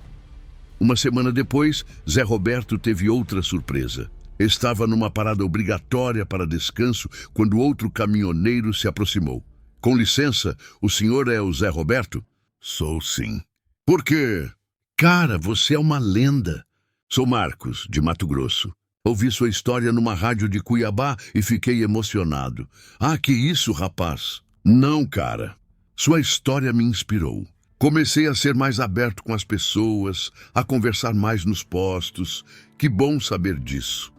Uma semana depois, Zé Roberto teve outra surpresa. Estava numa parada obrigatória para descanso quando outro caminhoneiro se aproximou. Com licença, o senhor é o Zé Roberto? Sou sim. Por quê? Cara, você é uma lenda. Sou Marcos, de Mato Grosso. Ouvi sua história numa rádio de Cuiabá e fiquei emocionado. Ah, que isso, rapaz? Não, cara. Sua história me inspirou. Comecei a ser mais aberto com as pessoas, a conversar mais nos postos. Que bom saber disso.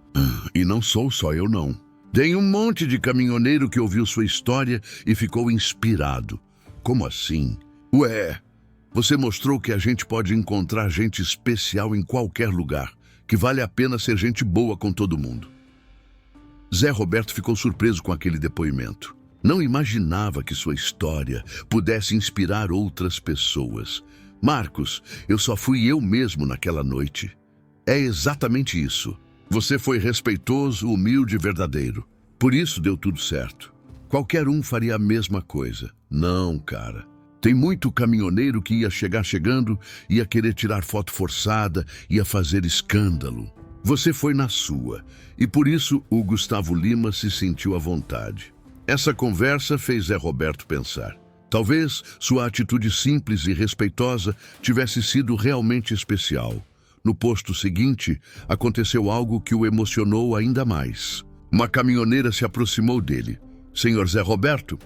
E não sou só eu, não. Tem um monte de caminhoneiro que ouviu sua história e ficou inspirado. Como assim? Ué, você mostrou que a gente pode encontrar gente especial em qualquer lugar, que vale a pena ser gente boa com todo mundo. Zé Roberto ficou surpreso com aquele depoimento. Não imaginava que sua história pudesse inspirar outras pessoas. Marcos, eu só fui eu mesmo naquela noite. É exatamente isso. Você foi respeitoso, humilde e verdadeiro. Por isso deu tudo certo. Qualquer um faria a mesma coisa. Não, cara. Tem muito caminhoneiro que ia chegar chegando, ia querer tirar foto forçada, ia fazer escândalo. Você foi na sua, e por isso o Gustavo Lima se sentiu à vontade. Essa conversa fez Zé Roberto pensar. Talvez sua atitude simples e respeitosa tivesse sido realmente especial. No posto seguinte, aconteceu algo que o emocionou ainda mais. Uma caminhoneira se aproximou dele. Senhor Zé Roberto?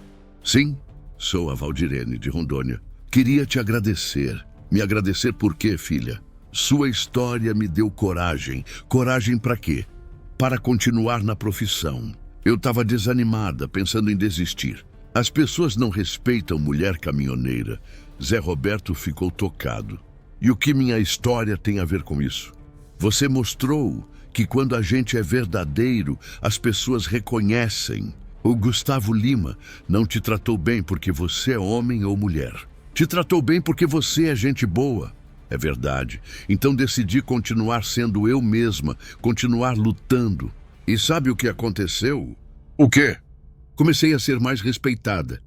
Sim, sou a Valdirene, de Rondônia. Queria te agradecer. Me agradecer por quê, filha? Sua história me deu coragem. Coragem para quê? Para continuar na profissão. Eu estava desanimada, pensando em desistir. As pessoas não respeitam mulher caminhoneira. Zé Roberto ficou tocado. E o que minha história tem a ver com isso? Você mostrou que quando a gente é verdadeiro, as pessoas reconhecem. O Gustavo Lima não te tratou bem porque você é homem ou mulher. Te tratou bem porque você é gente boa. É verdade. Então decidi continuar sendo eu mesma, continuar lutando. E sabe o que aconteceu? O quê? Comecei a ser mais respeitada.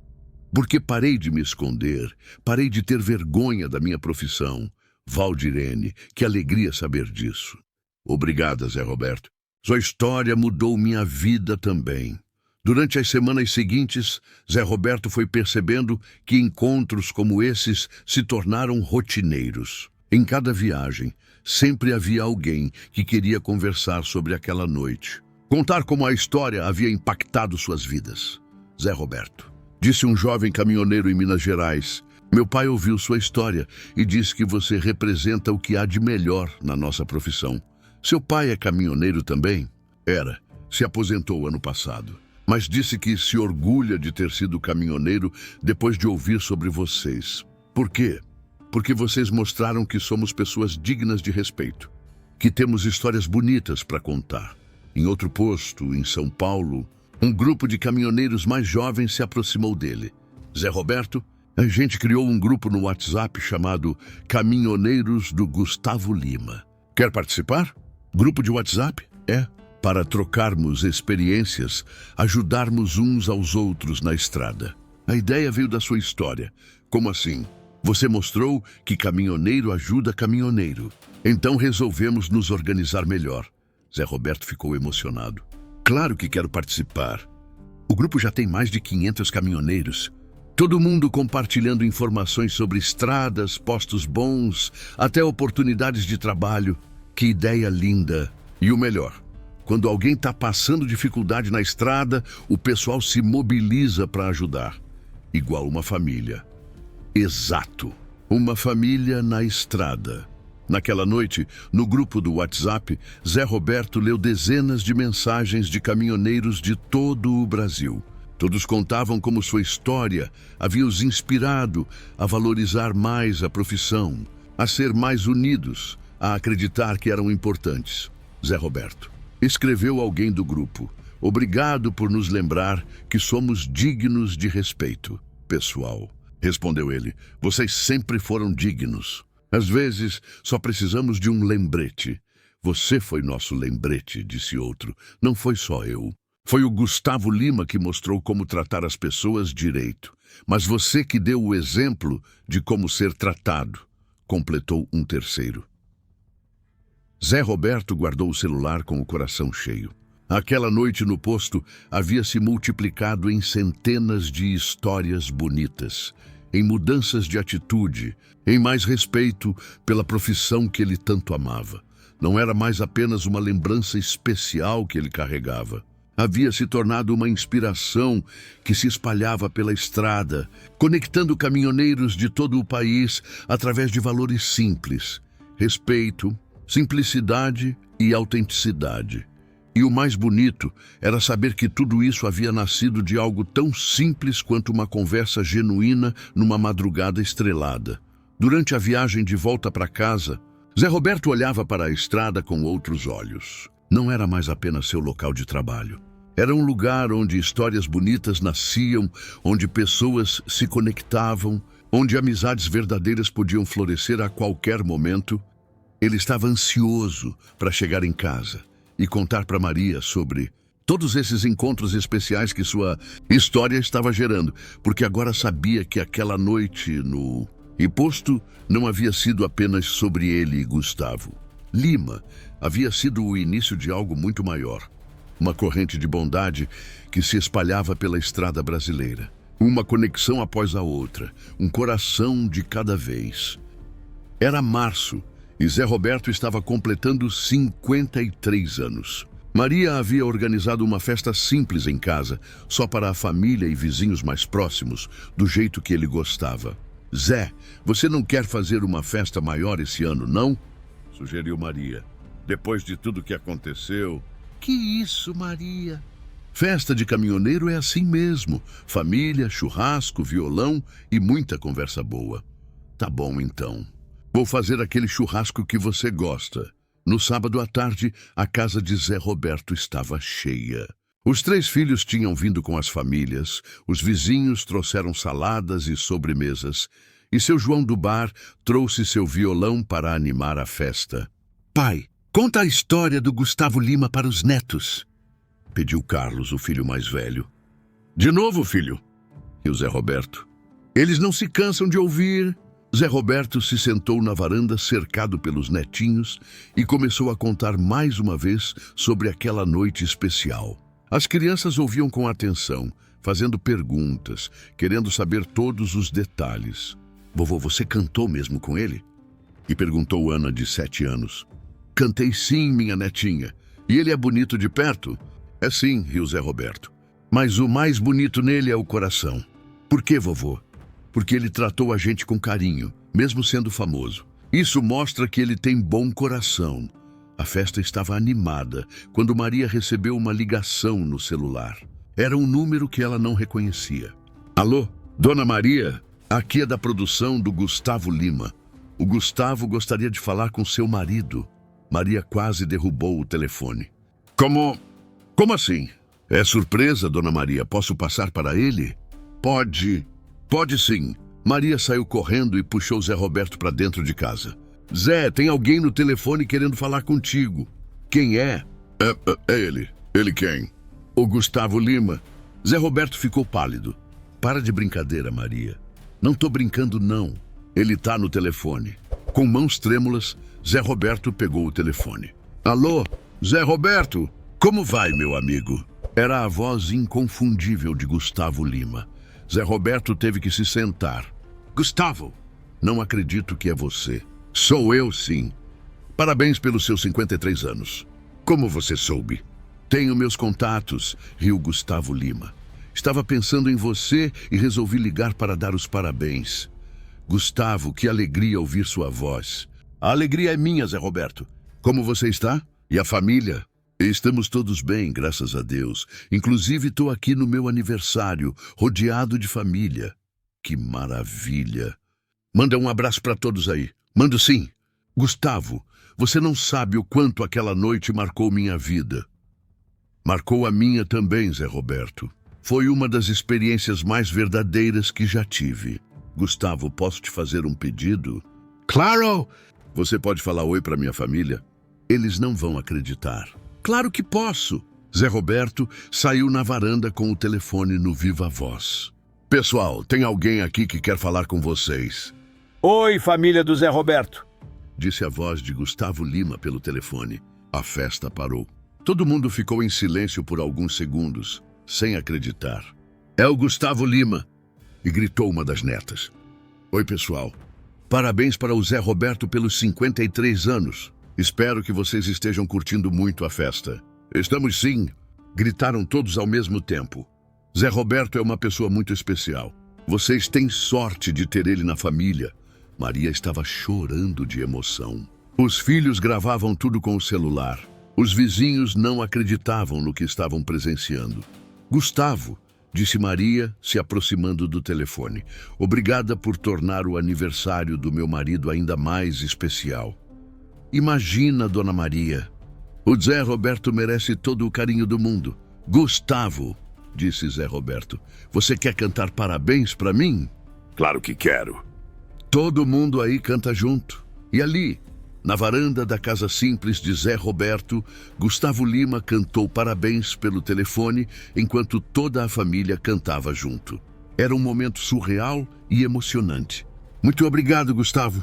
Porque parei de me esconder, parei de ter vergonha da minha profissão. Valdirene, que alegria saber disso. Obrigada, Zé Roberto. Sua história mudou minha vida também. Durante as semanas seguintes, Zé Roberto foi percebendo que encontros como esses se tornaram rotineiros. Em cada viagem, sempre havia alguém que queria conversar sobre aquela noite. Contar como a história havia impactado suas vidas. Zé Roberto, disse um jovem caminhoneiro em Minas Gerais. Meu pai ouviu sua história e disse que você representa o que há de melhor na nossa profissão. Seu pai é caminhoneiro também? Era. Se aposentou ano passado. Mas disse que se orgulha de ter sido caminhoneiro depois de ouvir sobre vocês. Por quê? Porque vocês mostraram que somos pessoas dignas de respeito, que temos histórias bonitas para contar. Em outro posto, em São Paulo, um grupo de caminhoneiros mais jovens se aproximou dele. Zé Roberto, a gente criou um grupo no WhatsApp chamado Caminhoneiros do Gustavo Lima. Quer participar? Grupo de WhatsApp? É. Para trocarmos experiências, ajudarmos uns aos outros na estrada. A ideia veio da sua história. Como assim? Você mostrou que caminhoneiro ajuda caminhoneiro. Então resolvemos nos organizar melhor. Zé Roberto ficou emocionado. Claro que quero participar. O grupo já tem mais de 500 caminhoneiros. Todo mundo compartilhando informações sobre estradas, postos bons, até oportunidades de trabalho. Que ideia linda! E o melhor, quando alguém está passando dificuldade na estrada, o pessoal se mobiliza para ajudar. Igual uma família. Exato. Uma família na estrada. Naquela noite, no grupo do WhatsApp, Zé Roberto leu dezenas de mensagens de caminhoneiros de todo o Brasil. Todos contavam como sua história havia os inspirado a valorizar mais a profissão, a ser mais unidos, a acreditar que eram importantes. Zé Roberto. Escreveu alguém do grupo. Obrigado por nos lembrar que somos dignos de respeito. Pessoal, respondeu ele, vocês sempre foram dignos. Às vezes, só precisamos de um lembrete. Você foi nosso lembrete, disse outro. Não foi só eu. Foi o Gustavo Lima que mostrou como tratar as pessoas direito. Mas você que deu o exemplo de como ser tratado, completou um terceiro. Zé Roberto guardou o celular com o coração cheio. Aquela noite no posto havia se multiplicado em centenas de histórias bonitas, em mudanças de atitude, em mais respeito pela profissão que ele tanto amava. Não era mais apenas uma lembrança especial que ele carregava. Havia se tornado uma inspiração que se espalhava pela estrada, conectando caminhoneiros de todo o país através de valores simples: respeito, simplicidade e autenticidade. E o mais bonito era saber que tudo isso havia nascido de algo tão simples quanto uma conversa genuína numa madrugada estrelada. Durante a viagem de volta para casa, Zé Roberto olhava para a estrada com outros olhos. Não era mais apenas seu local de trabalho. Era um lugar onde histórias bonitas nasciam, onde pessoas se conectavam, onde amizades verdadeiras podiam florescer a qualquer momento. Ele estava ansioso para chegar em casa e contar para Maria sobre todos esses encontros especiais que sua história estava gerando, porque agora sabia que aquela noite no posto não havia sido apenas sobre ele e Gustavo Lima, havia sido o início de algo muito maior. Uma corrente de bondade que se espalhava pela estrada brasileira. Uma conexão após a outra, um coração de cada vez. Era março e Zé Roberto estava completando 53 anos. Maria havia organizado uma festa simples em casa, só para a família e vizinhos mais próximos, do jeito que ele gostava. Zé, você não quer fazer uma festa maior esse ano, não? Sugeriu Maria. Depois de tudo que aconteceu... Que isso, Maria? Festa de caminhoneiro é assim mesmo. Família, churrasco, violão e muita conversa boa. Tá bom, então. Vou fazer aquele churrasco que você gosta. No sábado à tarde, a casa de Zé Roberto estava cheia. Os 3 filhos tinham vindo com as famílias, os vizinhos trouxeram saladas e sobremesas, e seu João do bar trouxe seu violão para animar a festa. Pai, conta a história do Gustavo Lima para os netos, pediu Carlos, o filho mais velho. De novo, filho? E o Zé Roberto. Eles não se cansam de ouvir. Zé Roberto se sentou na varanda cercado pelos netinhos e começou a contar mais uma vez sobre aquela noite especial. As crianças ouviam com atenção, fazendo perguntas, querendo saber todos os detalhes. Vovô, você cantou mesmo com ele? E perguntou Ana, de 7 anos. Cantei sim, minha netinha. E ele é bonito de perto? É sim, riu Zé Roberto. Mas o mais bonito nele é o coração. Por quê, vovô? Porque ele tratou a gente com carinho, mesmo sendo famoso. Isso mostra que ele tem bom coração. A festa estava animada quando Maria recebeu uma ligação no celular. Era um número que ela não reconhecia. Alô, Dona Maria? Aqui é da produção do Gustavo Lima. O Gustavo gostaria de falar com seu marido. Maria quase derrubou o telefone. Como assim? É surpresa, Dona Maria. Posso passar para ele? Pode sim. Maria saiu correndo e puxou Zé Roberto para dentro de casa. Zé, tem alguém no telefone querendo falar contigo. Quem é? É ele. Ele quem? O Gustavo Lima. Zé Roberto ficou pálido. Para de brincadeira, Maria. Não tô brincando, não. Ele tá no telefone. Com mãos trêmulas, Zé Roberto pegou o telefone. Alô, Zé Roberto? Como vai, meu amigo? Era a voz inconfundível de Gustavo Lima. Zé Roberto teve que se sentar. Gustavo, não acredito que é você. Sou eu, sim. Parabéns pelos seus 53 anos. Como você soube? Tenho meus contatos, riu Gustavo Lima. Estava pensando em você e resolvi ligar para dar os parabéns. Gustavo, que alegria ouvir sua voz. A alegria é minha, Zé Roberto. Como você está? E a família? Estamos todos bem, graças a Deus. Inclusive, estou aqui no meu aniversário, rodeado de família. Que maravilha. Manda um abraço para todos aí. Mando sim. Gustavo, você não sabe o quanto aquela noite marcou minha vida. Marcou a minha também, Zé Roberto. Foi uma das experiências mais verdadeiras que já tive. Gustavo, posso te fazer um pedido? Claro! Você pode falar oi para minha família? Eles não vão acreditar. Claro que posso! Zé Roberto saiu na varanda com o telefone no viva voz. Pessoal, tem alguém aqui que quer falar com vocês. Oi, família do Zé Roberto, disse a voz de Gustavo Lima pelo telefone. A festa parou. Todo mundo ficou em silêncio por alguns segundos, sem acreditar. É o Gustavo Lima! E gritou uma das netas. Oi, pessoal. Parabéns para o Zé Roberto pelos 53 anos. Espero que vocês estejam curtindo muito a festa. Estamos sim! Gritaram todos ao mesmo tempo. Zé Roberto é uma pessoa muito especial. Vocês têm sorte de ter ele na família. Maria estava chorando de emoção. Os filhos gravavam tudo com o celular. Os vizinhos não acreditavam no que estavam presenciando. Gustavo, disse Maria, se aproximando do telefone. Obrigada por tornar o aniversário do meu marido ainda mais especial. Imagina, Dona Maria. O Zé Roberto merece todo o carinho do mundo. Gustavo, disse Zé Roberto, você quer cantar parabéns para mim? Claro que quero. Todo mundo aí canta junto. E ali, na varanda da casa simples de Zé Roberto, Gustavo Lima cantou parabéns pelo telefone enquanto toda a família cantava junto. Era um momento surreal e emocionante. Muito obrigado, Gustavo,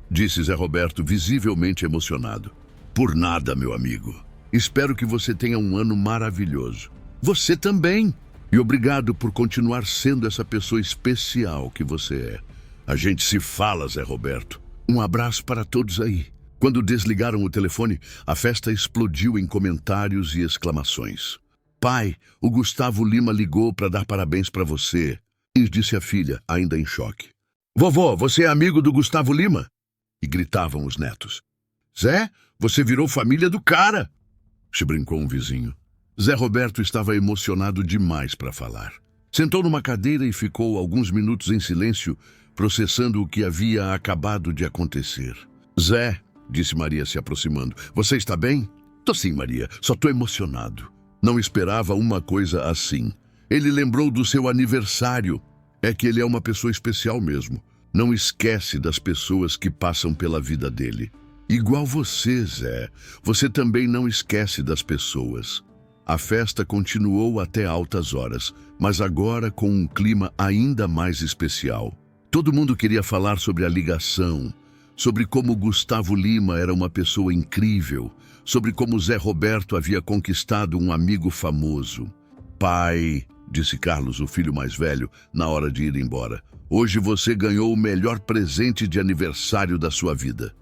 disse Zé Roberto, visivelmente emocionado. Por nada, meu amigo. Espero que você tenha um ano maravilhoso. Você também. E obrigado por continuar sendo essa pessoa especial que você é. A gente se fala, Zé Roberto. Um abraço para todos aí. Quando desligaram o telefone, a festa explodiu em comentários e exclamações. Pai, o Gustavo Lima ligou para dar parabéns para você, disse a filha, ainda em choque. Vovó, você é amigo do Gustavo Lima? E gritavam os netos. Zé, você virou família do cara, se brincou um vizinho. Zé Roberto estava emocionado demais para falar. Sentou numa cadeira e ficou alguns minutos em silêncio, processando o que havia acabado de acontecer. Zé, disse Maria se aproximando, você está bem? Tô sim, Maria, só tô emocionado. Não esperava uma coisa assim. Ele lembrou do seu aniversário. É que ele é uma pessoa especial mesmo. Não esquece das pessoas que passam pela vida dele. Igual você, Zé. Você também não esquece das pessoas. A festa continuou até altas horas, mas agora com um clima ainda mais especial. Todo mundo queria falar sobre a ligação, sobre como Gustavo Lima era uma pessoa incrível, sobre como Zé Roberto havia conquistado um amigo famoso. Pai, disse Carlos, o filho mais velho, na hora de ir embora, hoje você ganhou o melhor presente de aniversário da sua vida.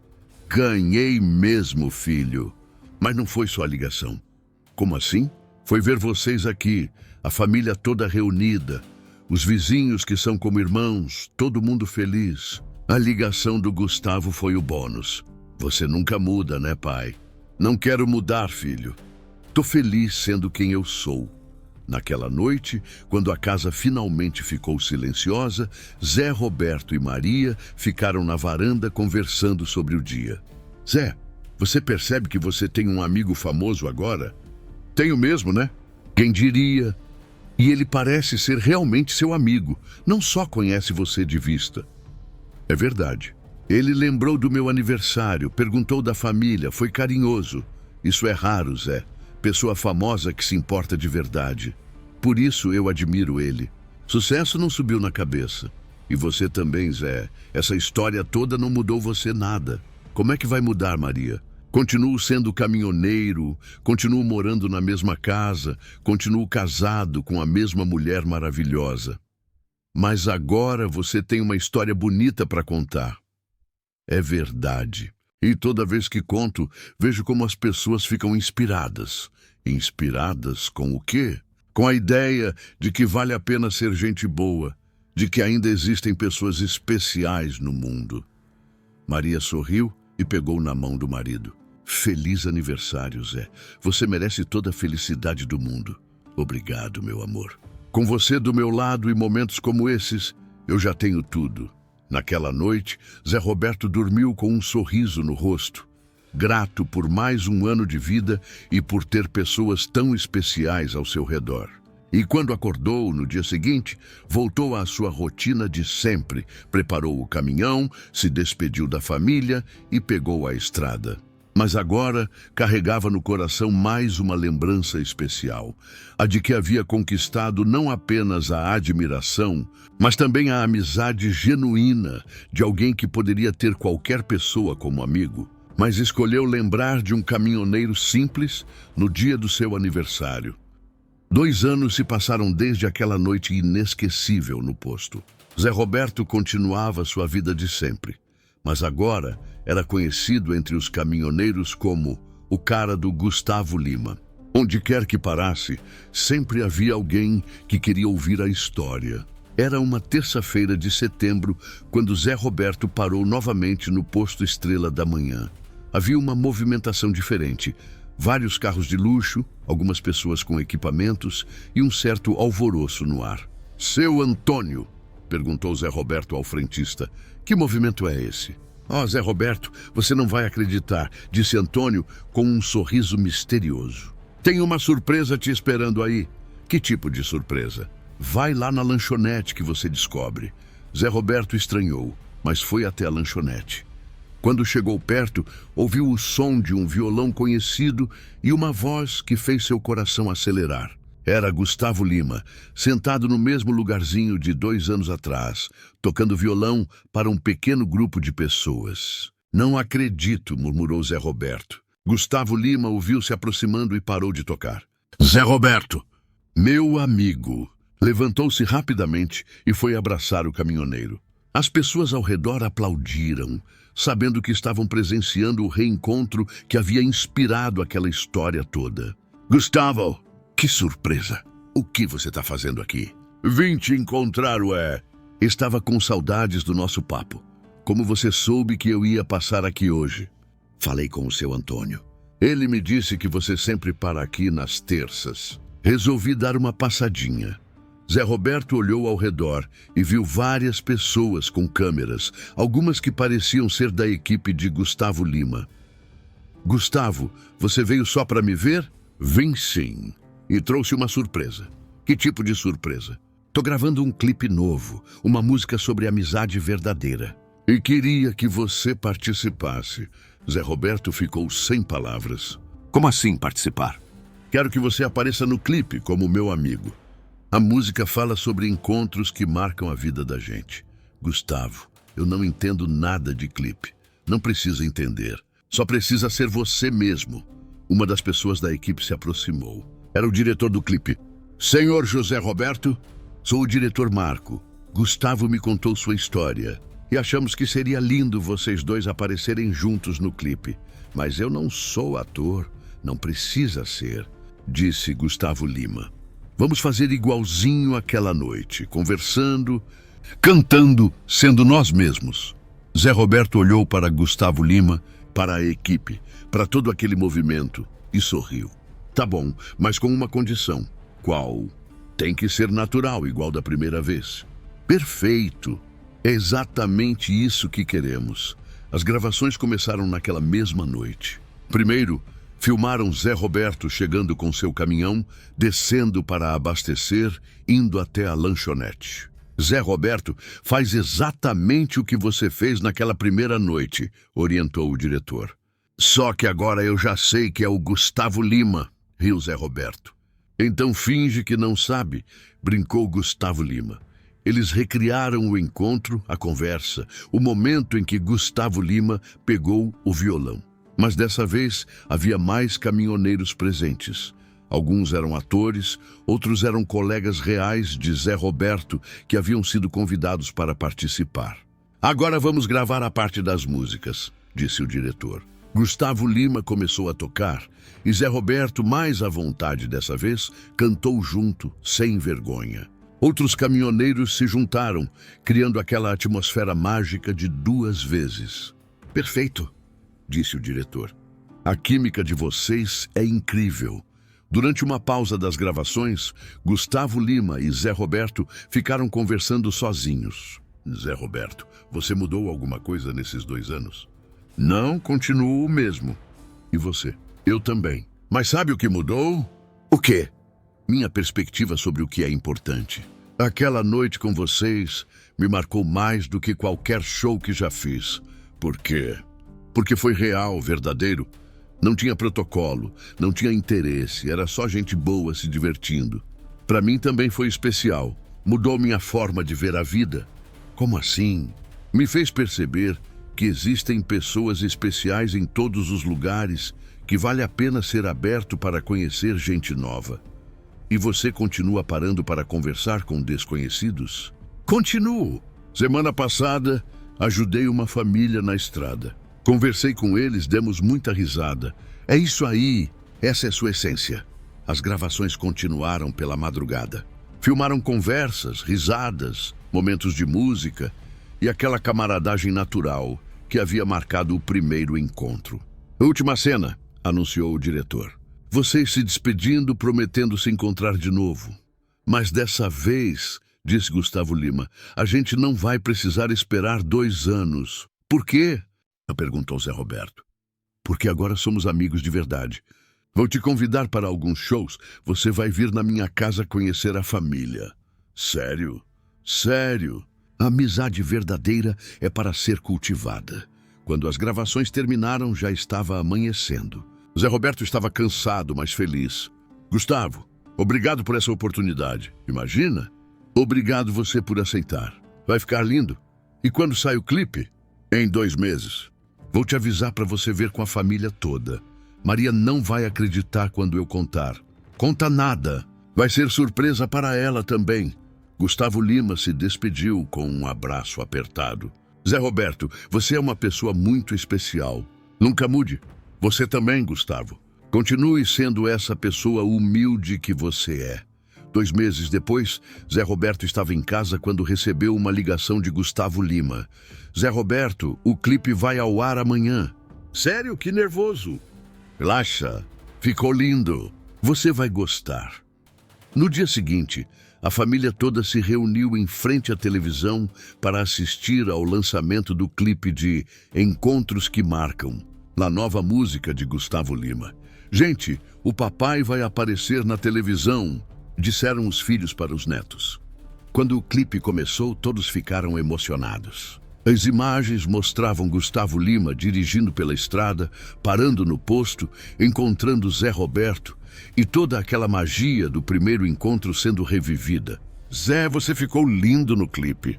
Ganhei mesmo, filho. Mas não foi só a ligação. Como assim? Foi ver vocês aqui, a família toda reunida, os vizinhos que são como irmãos, todo mundo feliz. A ligação do Gustavo foi o bônus. Você nunca muda, né, pai? Não quero mudar, filho. Tô feliz sendo quem eu sou. Naquela noite, quando a casa finalmente ficou silenciosa, Zé Roberto e Maria ficaram na varanda conversando sobre o dia. Zé, você percebe que você tem um amigo famoso agora? Tenho mesmo, né? Quem diria? E ele parece ser realmente seu amigo, não só conhece você de vista. É verdade. Ele lembrou do meu aniversário, perguntou da família, foi carinhoso. Isso é raro, Zé. Pessoa famosa que se importa de verdade. Por isso eu admiro ele. Sucesso não subiu na cabeça. E você também, Zé. Essa história toda não mudou você nada. Como é que vai mudar, Maria? Continuo sendo caminhoneiro, continuo morando na mesma casa, continuo casado com a mesma mulher maravilhosa. Mas agora você tem uma história bonita para contar. É verdade. E toda vez que conto, vejo como as pessoas ficam inspiradas. Inspiradas com o quê? Com a ideia de que vale a pena ser gente boa, de que ainda existem pessoas especiais no mundo. Maria sorriu e pegou na mão do marido. Feliz aniversário, Zé. Você merece toda a felicidade do mundo. Obrigado, meu amor. Com você do meu lado e momentos como esses, eu já tenho tudo. Naquela noite, Zé Roberto dormiu com um sorriso no rosto, grato por mais um ano de vida e por ter pessoas tão especiais ao seu redor. E quando acordou no dia seguinte, voltou à sua rotina de sempre, preparou o caminhão, se despediu da família e pegou a estrada. Mas agora carregava no coração mais uma lembrança especial, a de que havia conquistado não apenas a admiração, mas também a amizade genuína de alguém que poderia ter qualquer pessoa como amigo, mas escolheu lembrar de um caminhoneiro simples no dia do seu aniversário. 2 anos se passaram desde aquela noite inesquecível no posto. Zé Roberto continuava sua vida de sempre, mas agora era conhecido entre os caminhoneiros como o cara do Gustavo Lima. Onde quer que parasse, sempre havia alguém que queria ouvir a história. Era uma terça-feira de setembro, quando Zé Roberto parou novamente no posto Estrela da Manhã. Havia uma movimentação diferente. Vários carros de luxo, algumas pessoas com equipamentos e um certo alvoroço no ar. Seu Antônio, perguntou Zé Roberto ao frentista, que movimento é esse? Zé Roberto, você não vai acreditar, disse Antônio com um sorriso misterioso. Tem uma surpresa te esperando aí. Que tipo de surpresa? Vai lá na lanchonete que você descobre. Zé Roberto estranhou, mas foi até a lanchonete. Quando chegou perto, ouviu o som de um violão conhecido e uma voz que fez seu coração acelerar. Era Gustavo Lima, sentado no mesmo lugarzinho de 2 anos atrás, tocando violão para um pequeno grupo de pessoas. Não acredito, murmurou Zé Roberto. Gustavo Lima ouviu se aproximando e parou de tocar. Zé Roberto! Meu amigo! Levantou-se rapidamente e foi abraçar o caminhoneiro. As pessoas ao redor aplaudiram, sabendo que estavam presenciando o reencontro que havia inspirado aquela história toda. Gustavo, que surpresa! O que você está fazendo aqui? Vim te encontrar, ué. Estava com saudades do nosso papo. Como você soube que eu ia passar aqui hoje? Falei com o seu Antônio. Ele me disse que você sempre para aqui nas terças. Resolvi dar uma passadinha. Zé Roberto olhou ao redor e viu várias pessoas com câmeras, algumas que pareciam ser da equipe de Gustavo Lima. Gustavo, você veio só para me ver? Vim sim. E trouxe uma surpresa. Que tipo de surpresa? Tô gravando um clipe novo, uma música sobre amizade verdadeira. E queria que você participasse. Zé Roberto ficou sem palavras. Como assim participar? Quero que você apareça no clipe como meu amigo. A música fala sobre encontros que marcam a vida da gente. Gustavo, eu não entendo nada de clipe. Não precisa entender. Só precisa ser você mesmo. Uma das pessoas da equipe se aproximou. Era o diretor do clipe. Senhor José Roberto, sou o diretor Marco. Gustavo me contou sua história. E achamos que seria lindo vocês dois aparecerem juntos no clipe. Mas eu não sou ator. Não precisa ser, disse Gustavo Lima. Vamos fazer igualzinho aquela noite, conversando, cantando, sendo nós mesmos. Zé Roberto olhou para Gustavo Lima, para a equipe, para todo aquele movimento e sorriu. Tá bom, mas com uma condição. Qual? Tem que ser natural, igual da primeira vez. Perfeito! É exatamente isso que queremos. As gravações começaram naquela mesma noite. Primeiro, filmaram Zé Roberto chegando com seu caminhão, descendo para abastecer, indo até a lanchonete. Zé Roberto faz exatamente o que você fez naquela primeira noite, orientou o diretor. Só que agora eu já sei que é o Gustavo Lima, riu Zé Roberto. Então finge que não sabe, brincou Gustavo Lima. Eles recriaram o encontro, a conversa, o momento em que Gustavo Lima pegou o violão. Mas dessa vez havia mais caminhoneiros presentes. Alguns eram atores, outros eram colegas reais de Zé Roberto que haviam sido convidados para participar. Agora vamos gravar a parte das músicas, disse o diretor. Gustavo Lima começou a tocar e Zé Roberto, mais à vontade dessa vez, cantou junto, sem vergonha. Outros caminhoneiros se juntaram, criando aquela atmosfera mágica de duas vezes. Perfeito, disse o diretor. A química de vocês é incrível. Durante uma pausa das gravações, Gustavo Lima e Zé Roberto ficaram conversando sozinhos. Zé Roberto, você mudou alguma coisa nesses 2 anos? Não, continuo o mesmo. E você? Eu também. Mas sabe o que mudou? O quê? Minha perspectiva sobre o que é importante. Aquela noite com vocês me marcou mais do que qualquer show que já fiz. Por quê? Porque foi real, verdadeiro. Não tinha protocolo, não tinha interesse, era só gente boa se divertindo. Para mim também foi especial. Mudou minha forma de ver a vida. Como assim? Me fez perceber que existem pessoas especiais em todos os lugares, que vale a pena ser aberto para conhecer gente nova. E você continua parando para conversar com desconhecidos? Continuo. Semana passada, ajudei uma família na estrada. Conversei com eles, demos muita risada. É isso aí, essa é sua essência. As gravações continuaram pela madrugada. Filmaram conversas, risadas, momentos de música e aquela camaradagem natural que havia marcado o primeiro encontro. Última cena, anunciou o diretor. Vocês se despedindo, prometendo se encontrar de novo. Mas dessa vez, disse Gustavo Lima, a gente não vai precisar esperar 2 anos. Por quê? Perguntou Zé Roberto. Porque agora somos amigos de verdade. Vou te convidar para alguns shows. Você vai vir na minha casa conhecer a família. Sério? Sério? A amizade verdadeira é para ser cultivada. Quando as gravações terminaram, já estava amanhecendo. Zé Roberto estava cansado, mas feliz. Gustavo, obrigado por essa oportunidade. Imagina? Obrigado você por aceitar. Vai ficar lindo. E quando sai o clipe? Em 2 meses. Vou te avisar para você ver com a família toda. Maria não vai acreditar quando eu contar. Conta nada. Vai ser surpresa para ela também. Gustavo Lima se despediu com um abraço apertado. Zé Roberto, você é uma pessoa muito especial. Nunca mude. Você também, Gustavo. Continue sendo essa pessoa humilde que você é. 2 meses depois, Zé Roberto estava em casa quando recebeu uma ligação de Gustavo Lima. Zé Roberto, o clipe vai ao ar amanhã. Sério? Que nervoso. Relaxa. Ficou lindo. Você vai gostar. No dia seguinte, a família toda se reuniu em frente à televisão para assistir ao lançamento do clipe de Encontros que Marcam, na nova música de Gustavo Lima. Gente, o papai vai aparecer na televisão, disseram os filhos para os netos. Quando o clipe começou, todos ficaram emocionados. As imagens mostravam Gustavo Lima dirigindo pela estrada, parando no posto, encontrando Zé Roberto e toda aquela magia do primeiro encontro sendo revivida. Zé, você ficou lindo no clipe,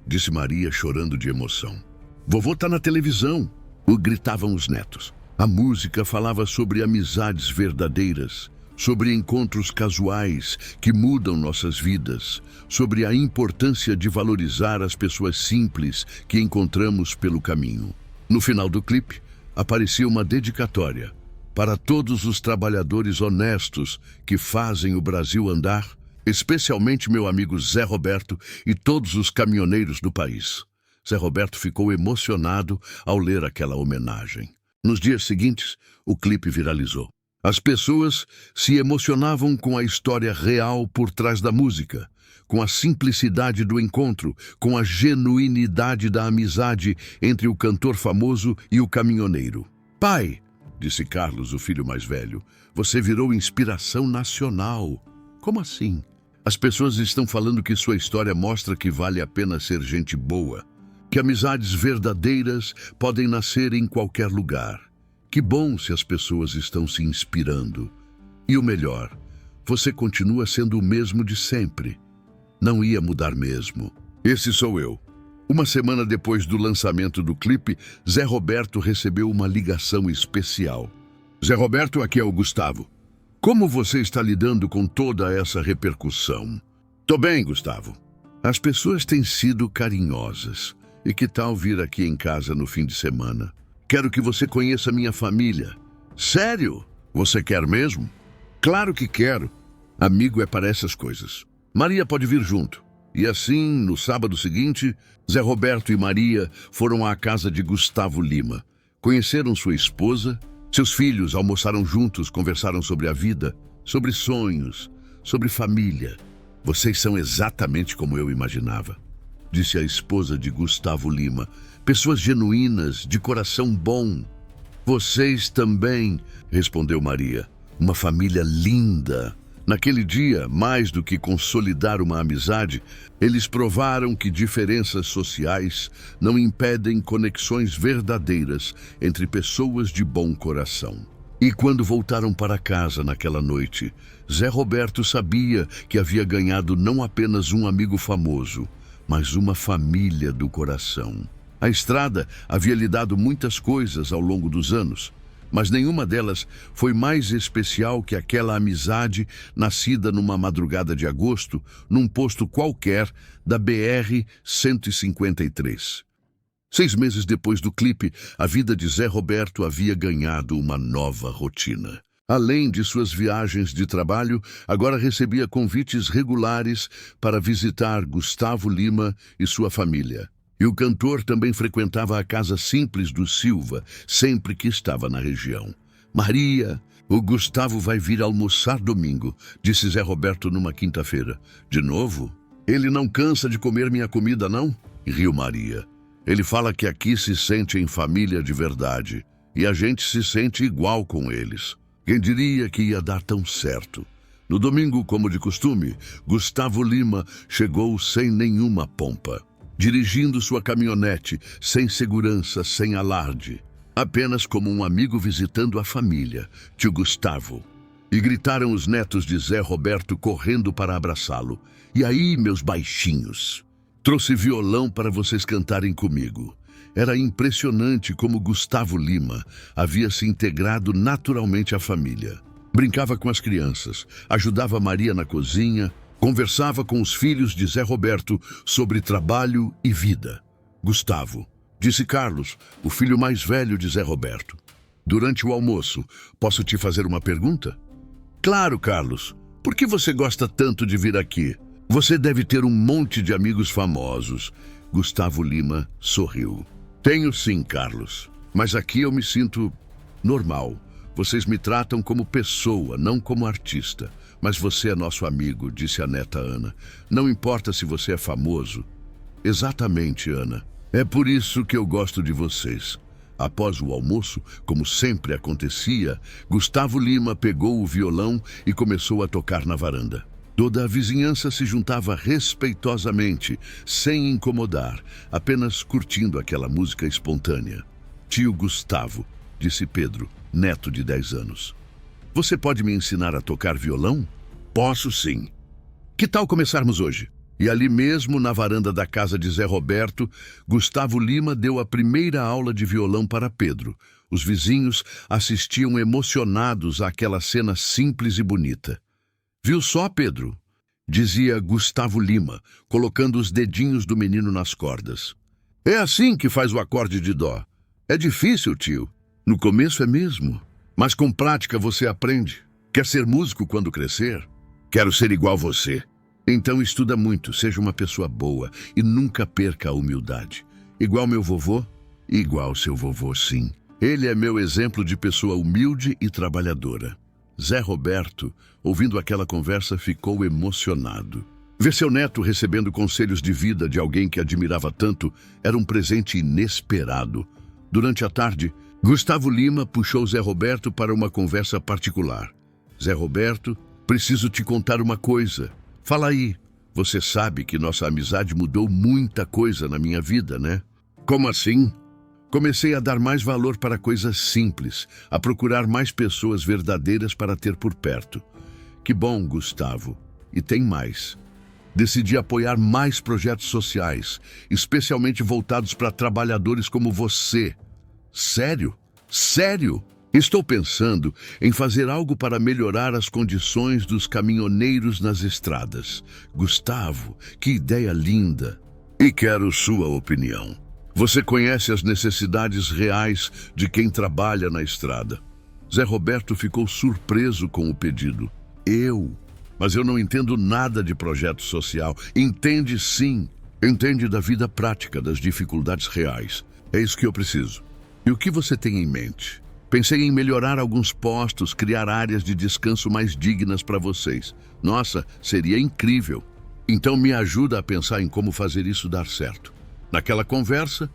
disse Maria chorando de emoção. Vovô tá na televisão, gritavam os netos. A música falava sobre amizades verdadeiras, sobre encontros casuais que mudam nossas vidas, sobre a importância de valorizar as pessoas simples que encontramos pelo caminho. No final do clipe, aparecia uma dedicatória para todos os trabalhadores honestos que fazem o Brasil andar, especialmente meu amigo Zé Roberto e todos os caminhoneiros do país. Zé Roberto ficou emocionado ao ler aquela homenagem. Nos dias seguintes, o clipe viralizou. As pessoas se emocionavam com a história real por trás da música, com a simplicidade do encontro, com a genuinidade da amizade entre o cantor famoso e o caminhoneiro. Pai, disse Carlos, o filho mais velho, você virou inspiração nacional. Como assim? As pessoas estão falando que sua história mostra que vale a pena ser gente boa, que amizades verdadeiras podem nascer em qualquer lugar. Que bom se as pessoas estão se inspirando. E o melhor, você continua sendo o mesmo de sempre. Não ia mudar mesmo. Esse sou eu. Uma semana depois do lançamento do clipe, Zé Roberto recebeu uma ligação especial. Zé Roberto, aqui é o Gustavo. Como você está lidando com toda essa repercussão? Tô bem, Gustavo. As pessoas têm sido carinhosas. E que tal vir aqui em casa no fim de semana? Quero que você conheça minha família. Sério? Você quer mesmo? Claro que quero. Amigo é para essas coisas. Maria pode vir junto. E assim, no sábado seguinte, Zé Roberto e Maria foram à casa de Gustavo Lima. Conheceram sua esposa, seus filhos almoçaram juntos, conversaram sobre a vida, sobre sonhos, sobre família. Vocês são exatamente como eu imaginava, disse a esposa de Gustavo Lima. Pessoas genuínas, de coração bom. Vocês também, respondeu Maria. Uma família linda. Naquele dia, mais do que consolidar uma amizade, eles provaram que diferenças sociais não impedem conexões verdadeiras entre pessoas de bom coração. E quando voltaram para casa naquela noite, Zé Roberto sabia que havia ganhado não apenas um amigo famoso, mas uma família do coração. A estrada havia lhe dado muitas coisas ao longo dos anos, mas nenhuma delas foi mais especial que aquela amizade nascida numa madrugada de agosto, num posto qualquer da BR-153. 6 meses depois do clipe, a vida de Zé Roberto havia ganhado uma nova rotina. Além de suas viagens de trabalho, agora recebia convites regulares para visitar Gustavo Lima e sua família. E o cantor também frequentava a casa simples do Silva, sempre que estava na região. Maria, o Gustavo vai vir almoçar domingo, disse Zé Roberto numa quinta-feira. De novo? Ele não cansa de comer minha comida, não? Riu Maria. Ele fala que aqui se sente em família de verdade, e a gente se sente igual com eles. Quem diria que ia dar tão certo? No domingo, como de costume, Gustavo Lima chegou sem nenhuma pompa, dirigindo sua caminhonete, sem segurança, sem alarde, apenas como um amigo visitando a família, tio Gustavo. E gritaram os netos de Zé Roberto correndo para abraçá-lo. E aí, meus baixinhos? Trouxe violão para vocês cantarem comigo. Era impressionante como Gustavo Lima havia se integrado naturalmente à família. Brincava com as crianças, ajudava Maria na cozinha, conversava com os filhos de Zé Roberto sobre trabalho e vida. Gustavo, disse Carlos, o filho mais velho de Zé Roberto. Durante o almoço, posso te fazer uma pergunta? Claro, Carlos. Por que você gosta tanto de vir aqui? Você deve ter um monte de amigos famosos. Gustavo Lima sorriu. Tenho sim, Carlos. Mas aqui eu me sinto normal. Vocês me tratam como pessoa, não como artista. Mas você é nosso amigo, disse a neta Ana. Não importa se você é famoso. Exatamente, Ana. É por isso que eu gosto de vocês. Após o almoço, como sempre acontecia, Gustavo Lima pegou o violão e começou a tocar na varanda. Toda a vizinhança se juntava respeitosamente, sem incomodar, apenas curtindo aquela música espontânea. Tio Gustavo, disse Pedro, neto de 10 anos. Você pode me ensinar a tocar violão? Posso sim. Que tal começarmos hoje? E ali mesmo, na varanda da casa de Zé Roberto, Gustavo Lima deu a primeira aula de violão para Pedro. Os vizinhos assistiam emocionados àquela cena simples e bonita. Viu só, Pedro? Dizia Gustavo Lima, colocando os dedinhos do menino nas cordas. É assim que faz o acorde de dó. É difícil, tio. No começo é mesmo. Mas com prática você aprende. Quer ser músico quando crescer? Quero ser igual você. Então estuda muito, seja uma pessoa boa e nunca perca a humildade. Igual meu vovô? Igual seu vovô, sim. Ele é meu exemplo de pessoa humilde e trabalhadora. Zé Roberto, ouvindo aquela conversa, ficou emocionado. Ver seu neto recebendo conselhos de vida de alguém que admirava tanto era um presente inesperado. Durante a tarde, Gustavo Lima puxou Zé Roberto para uma conversa particular. Zé Roberto, preciso te contar uma coisa. Fala aí, você sabe que nossa amizade mudou muita coisa na minha vida, né? Como assim? Comecei a dar mais valor para coisas simples, a procurar mais pessoas verdadeiras para ter por perto. Que bom, Gustavo. E tem mais. Decidi apoiar mais projetos sociais, especialmente voltados para trabalhadores como você. Sério? Sério? Estou pensando em fazer algo para melhorar as condições dos caminhoneiros nas estradas. Gustavo, que ideia linda! E quero sua opinião. Você conhece as necessidades reais de quem trabalha na estrada. Zé Roberto ficou surpreso com o pedido. Mas eu não entendo nada de projeto social. Entende sim. Entende da vida prática, das dificuldades reais. É isso que eu preciso. E o que você tem em mente? Pensei em melhorar alguns postos, criar áreas de descanso mais dignas para vocês. Nossa, seria incrível. Então me ajuda a pensar em como fazer isso dar certo. Naquela conversa,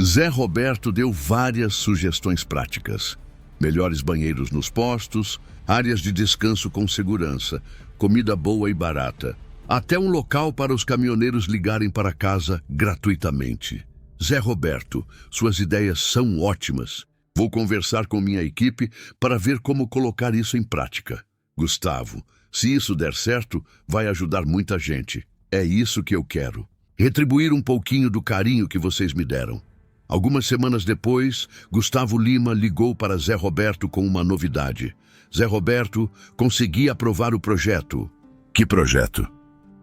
Zé Roberto deu várias sugestões práticas. Melhores banheiros nos postos, áreas de descanso com segurança, comida boa e barata, até um local para os caminhoneiros ligarem para casa gratuitamente. Zé Roberto, suas ideias são ótimas. Vou conversar com minha equipe para ver como colocar isso em prática. Gustavo, se isso der certo, vai ajudar muita gente. É isso que eu quero. Retribuir um pouquinho do carinho que vocês me deram. Algumas semanas depois, Gustavo Lima ligou para Zé Roberto com uma novidade. Zé Roberto conseguia aprovar o projeto. Que projeto?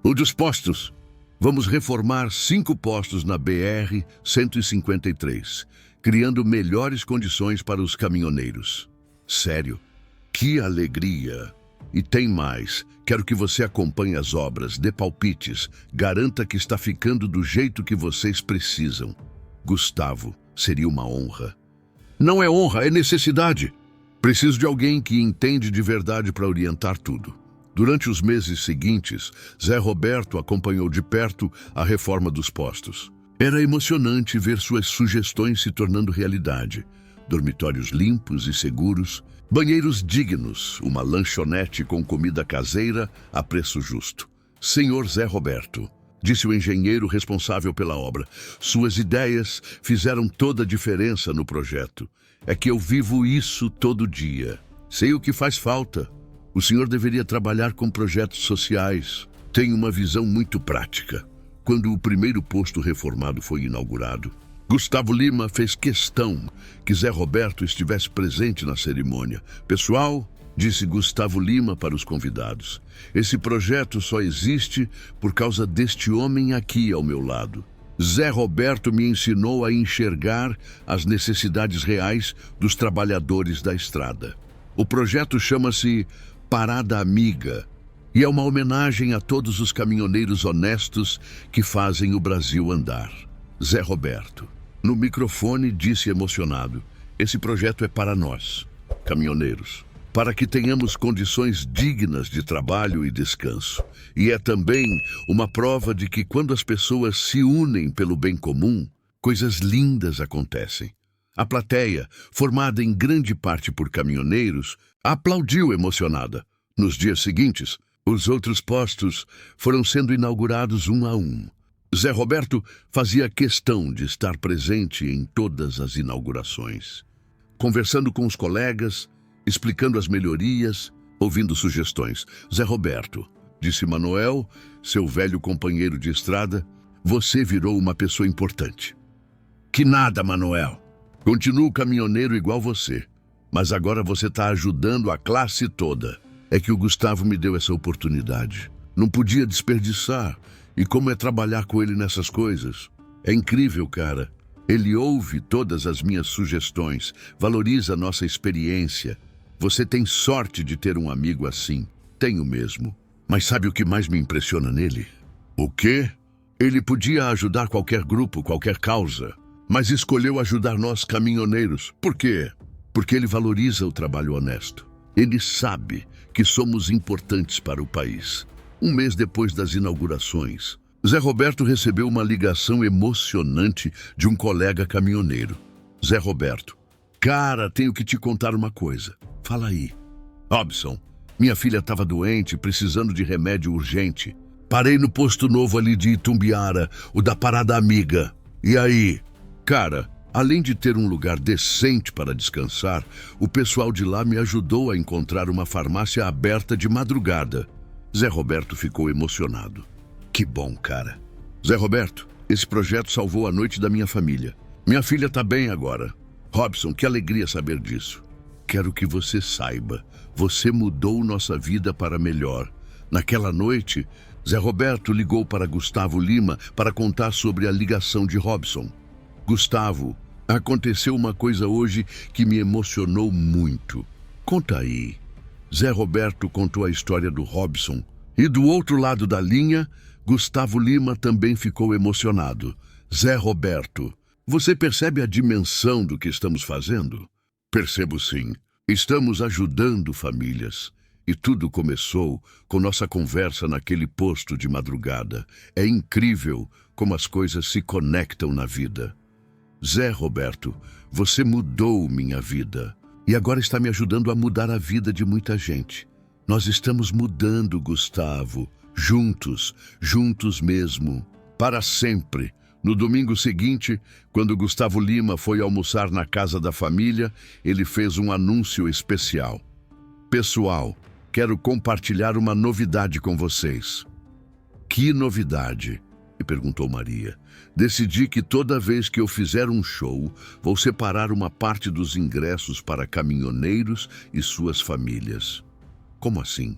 O dos postos. Vamos reformar 5 postos na BR-153, criando melhores condições para os caminhoneiros. Sério? Que alegria! E tem mais. Quero que você acompanhe as obras, dê palpites, garanta que está ficando do jeito que vocês precisam. Gustavo, seria uma honra. Não é honra, é necessidade. Preciso de alguém que entende de verdade para orientar tudo. Durante os meses seguintes, Zé Roberto acompanhou de perto a reforma dos postos. Era emocionante ver suas sugestões se tornando realidade. Dormitórios limpos e seguros, banheiros dignos, uma lanchonete com comida caseira a preço justo. Senhor Zé Roberto, disse o engenheiro responsável pela obra, suas ideias fizeram toda a diferença no projeto. É que eu vivo isso todo dia. Sei o que faz falta. O senhor deveria trabalhar com projetos sociais. Tem uma visão muito prática. Quando o primeiro posto reformado foi inaugurado, Gustavo Lima fez questão que Zé Roberto estivesse presente na cerimônia. Pessoal, disse Gustavo Lima para os convidados, esse projeto só existe por causa deste homem aqui ao meu lado. Zé Roberto me ensinou a enxergar as necessidades reais dos trabalhadores da estrada. O projeto chama-se Parada Amiga e é uma homenagem a todos os caminhoneiros honestos que fazem o Brasil andar. Zé Roberto, no microfone, disse emocionado, esse projeto é para nós, caminhoneiros, para que tenhamos condições dignas de trabalho e descanso. E é também uma prova de que quando as pessoas se unem pelo bem comum, coisas lindas acontecem. A plateia, formada em grande parte por caminhoneiros, aplaudiu emocionada. Nos dias seguintes, os outros postos foram sendo inaugurados um a um. Zé Roberto fazia questão de estar presente em todas as inaugurações, conversando com os colegas, explicando as melhorias, ouvindo sugestões. Zé Roberto, disse Manuel, seu velho companheiro de estrada, você virou uma pessoa importante. Que nada, Manuel. Continuo caminhoneiro igual você, mas agora você está ajudando a classe toda. É que o Gustavo me deu essa oportunidade. Não podia desperdiçar. E como é trabalhar com ele nessas coisas? É incrível, cara. Ele ouve todas as minhas sugestões, valoriza a nossa experiência. Você tem sorte de ter um amigo assim. Tenho mesmo. Mas sabe o que mais me impressiona nele? O quê? Ele podia ajudar qualquer grupo, qualquer causa, mas escolheu ajudar nós caminhoneiros. Por quê? Porque ele valoriza o trabalho honesto. Ele sabe que somos importantes para o país. Um mês depois das inaugurações, Zé Roberto recebeu uma ligação emocionante de um colega caminhoneiro. Zé Roberto, cara, tenho que te contar uma coisa. Fala aí. Robson, minha filha estava doente, precisando de remédio urgente. Parei no posto novo ali de Itumbiara, o da Parada Amiga. E aí? Cara, além de ter um lugar decente para descansar, o pessoal de lá me ajudou a encontrar uma farmácia aberta de madrugada. Zé Roberto ficou emocionado. Que bom, cara. Zé Roberto, esse projeto salvou a noite da minha família. Minha filha está bem agora. Robson, que alegria saber disso. Quero que você saiba, você mudou nossa vida para melhor. Naquela noite, Zé Roberto ligou para Gustavo Lima para contar sobre a ligação de Robson. Gustavo, aconteceu uma coisa hoje que me emocionou muito. Conta aí. Zé Roberto contou a história do Robson. E do outro lado da linha, Gustavo Lima também ficou emocionado. Zé Roberto, você percebe a dimensão do que estamos fazendo? Percebo sim. Estamos ajudando famílias. E tudo começou com nossa conversa naquele posto de madrugada. É incrível como as coisas se conectam na vida. Zé Roberto, você mudou minha vida. E agora está me ajudando a mudar a vida de muita gente. Nós estamos mudando, Gustavo. Juntos, juntos mesmo. Para sempre. No domingo seguinte, quando Gustavo Lima foi almoçar na casa da família, ele fez um anúncio especial. Pessoal, quero compartilhar uma novidade com vocês. Que novidade? Me perguntou Maria. Decidi que toda vez que eu fizer um show, vou separar uma parte dos ingressos para caminhoneiros e suas famílias. Como assim?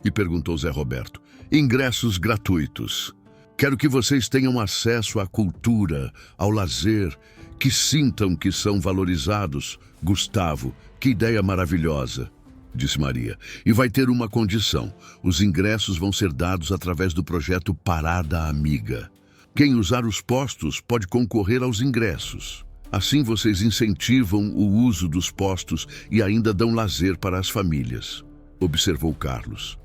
Me perguntou Zé Roberto. Ingressos gratuitos. Quero que vocês tenham acesso à cultura, ao lazer, que sintam que são valorizados. Gustavo, que ideia maravilhosa, disse Maria. E vai ter uma condição. Os ingressos vão ser dados através do projeto Parada Amiga. Quem usar os postos pode concorrer aos ingressos. Assim vocês incentivam o uso dos postos e ainda dão lazer para as famílias, observou Carlos.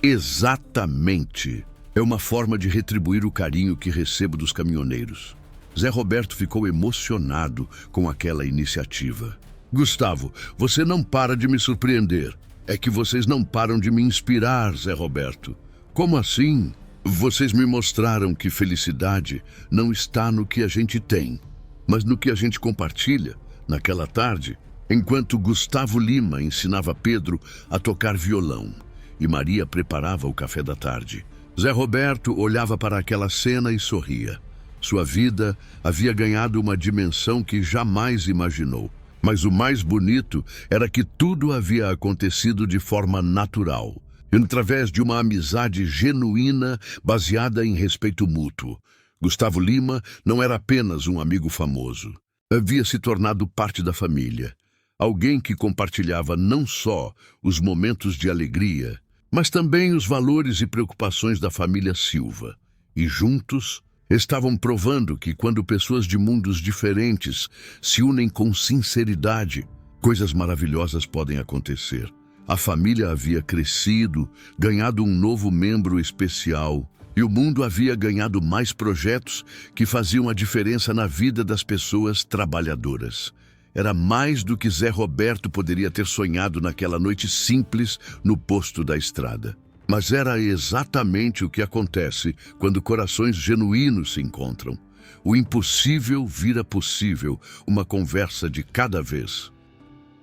Exatamente. É uma forma de retribuir o carinho que recebo dos caminhoneiros. Zé Roberto ficou emocionado com aquela iniciativa. Gustavo, você não para de me surpreender. É que vocês não param de me inspirar, Zé Roberto. Como assim? Vocês me mostraram que felicidade não está no que a gente tem, mas no que a gente compartilha. Naquela tarde, enquanto Gustavo Lima ensinava Pedro a tocar violão e Maria preparava o café da tarde, Zé Roberto olhava para aquela cena e sorria. Sua vida havia ganhado uma dimensão que jamais imaginou. Mas o mais bonito era que tudo havia acontecido de forma natural, através de uma amizade genuína baseada em respeito mútuo. Gustavo Lima não era apenas um amigo famoso. Havia se tornado parte da família. Alguém que compartilhava não só os momentos de alegria, mas também os valores e preocupações da família Silva. E juntos estavam provando que quando pessoas de mundos diferentes se unem com sinceridade, coisas maravilhosas podem acontecer. A família havia crescido, ganhado um novo membro especial, e o mundo havia ganhado mais projetos que faziam a diferença na vida das pessoas trabalhadoras. Era mais do que Zé Roberto poderia ter sonhado naquela noite simples no posto da estrada. Mas era exatamente o que acontece quando corações genuínos se encontram. O impossível vira possível, uma conversa de cada vez.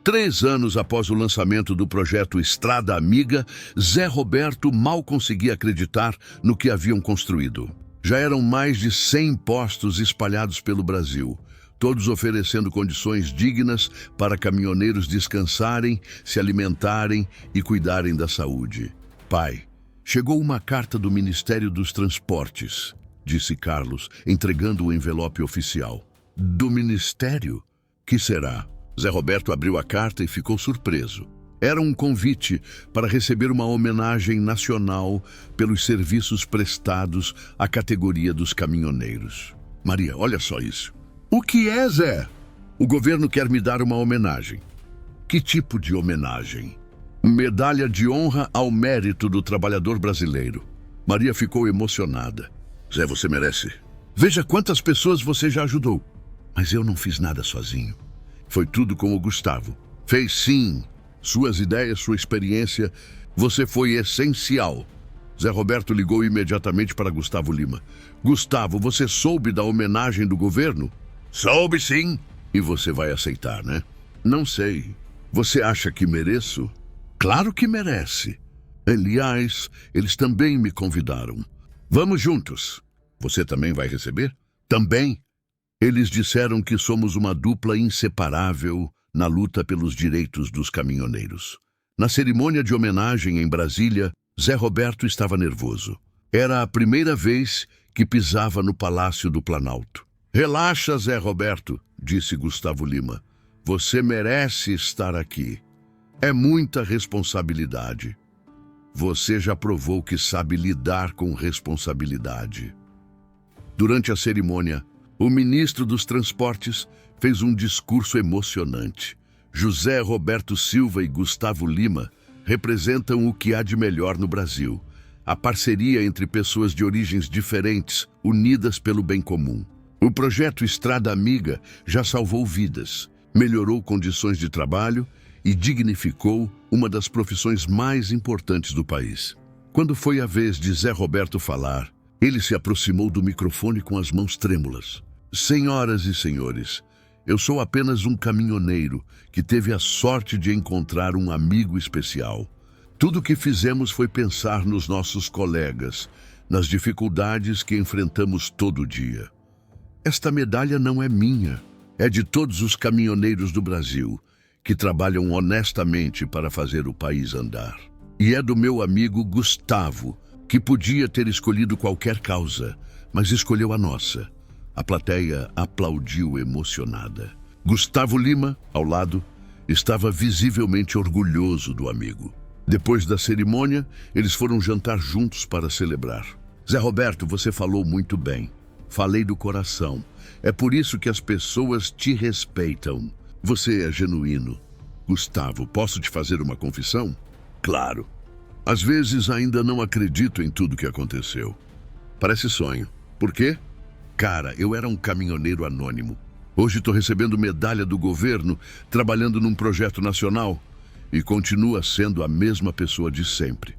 3 anos após o lançamento do projeto Estrada Amiga, Zé Roberto mal conseguia acreditar no que haviam construído. Já eram mais de 100 postos espalhados pelo Brasil, todos oferecendo condições dignas para caminhoneiros descansarem, se alimentarem e cuidarem da saúde. Pai, chegou uma carta do Ministério dos Transportes, disse Carlos, entregando o envelope oficial. Do Ministério? Que será? Zé Roberto abriu a carta e ficou surpreso. Era um convite para receber uma homenagem nacional pelos serviços prestados à categoria dos caminhoneiros. Maria, olha só isso. O que é, Zé? O governo quer me dar uma homenagem. Que tipo de homenagem? Medalha de honra ao mérito do trabalhador brasileiro. Maria ficou emocionada. Zé, você merece. Veja quantas pessoas você já ajudou. Mas eu não fiz nada sozinho. Foi tudo com o Gustavo. Fez sim. Suas ideias, sua experiência. Você foi essencial. Zé Roberto ligou imediatamente para Gustavo Lima. Gustavo, você soube da homenagem do governo? Soube sim. E você vai aceitar, né? Não sei. Você acha que mereço? Claro que merece. Aliás, eles também me convidaram. Vamos juntos. Você também vai receber? Também. Eles disseram que somos uma dupla inseparável na luta pelos direitos dos caminhoneiros. Na cerimônia de homenagem em Brasília, Zé Roberto estava nervoso. Era a primeira vez que pisava no Palácio do Planalto. Relaxa, Zé Roberto, disse Gustavo Lima. Você merece estar aqui. É muita responsabilidade. Você já provou que sabe lidar com responsabilidade. Durante a cerimônia, o ministro dos Transportes fez um discurso emocionante. José Roberto Silva e Gustavo Lima representam o que há de melhor no Brasil. A parceria entre pessoas de origens diferentes, unidas pelo bem comum. O projeto Estrada Amiga já salvou vidas, melhorou condições de trabalho e dignificou uma das profissões mais importantes do país. Quando foi a vez de Zé Roberto falar, ele se aproximou do microfone com as mãos trêmulas. Senhoras e senhores, eu sou apenas um caminhoneiro que teve a sorte de encontrar um amigo especial. Tudo o que fizemos foi pensar nos nossos colegas, nas dificuldades que enfrentamos todo dia. Esta medalha não é minha, é de todos os caminhoneiros do Brasil, que trabalham honestamente para fazer o país andar. E é do meu amigo Gustavo, que podia ter escolhido qualquer causa, mas escolheu a nossa. A plateia aplaudiu emocionada. Gustavo Lima, ao lado, estava visivelmente orgulhoso do amigo. Depois da cerimônia, eles foram jantar juntos para celebrar. Zé Roberto, você falou muito bem. Falei do coração. É por isso que as pessoas te respeitam. Você é genuíno. Gustavo, posso te fazer uma confissão? Claro. Às vezes ainda não acredito em tudo que aconteceu. Parece sonho. Por quê? Cara, eu era um caminhoneiro anônimo. Hoje estou recebendo medalha do governo, trabalhando num projeto nacional e continua sendo a mesma pessoa de sempre.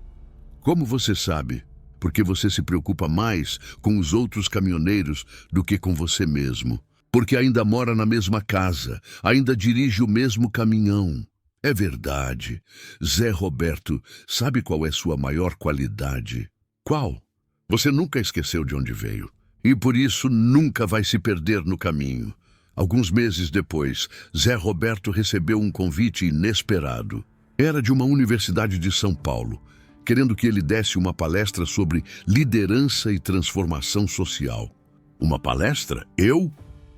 Como você sabe? Porque você se preocupa mais com os outros caminhoneiros do que com você mesmo. Porque ainda mora na mesma casa, ainda dirige o mesmo caminhão. É verdade. Zé Roberto, sabe qual é sua maior qualidade? Qual? Você nunca esqueceu de onde veio. e por isso nunca vai se perder no caminho. Alguns meses depois, Zé Roberto recebeu um convite inesperado. Era de uma universidade de São Paulo, querendo que ele desse uma palestra sobre liderança e transformação social. Uma palestra? Eu?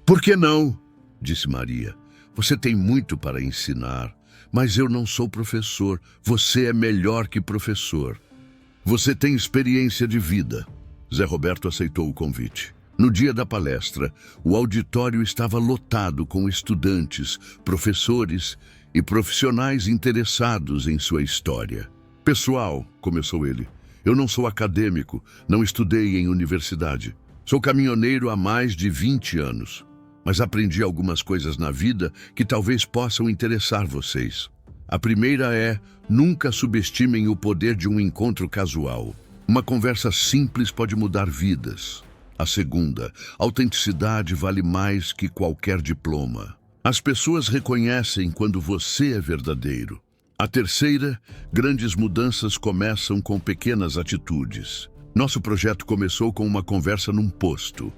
Por que não? Disse Maria. Você tem muito para ensinar, mas eu não sou professor. Você é melhor que professor. Você tem experiência de vida. Zé Roberto aceitou o convite. No dia da palestra, o auditório estava lotado com estudantes, professores e profissionais interessados em sua história. Pessoal, começou ele, eu não sou acadêmico, não estudei em universidade. Sou caminhoneiro há mais de 20 anos, mas aprendi algumas coisas na vida que talvez possam interessar vocês. A primeira é, nunca subestimem o poder de um encontro casual. Uma conversa simples pode mudar vidas. A segunda, autenticidade vale mais que qualquer diploma. As pessoas reconhecem quando você é verdadeiro. A terceira, grandes mudanças começam com pequenas atitudes. Nosso projeto começou com uma conversa num posto.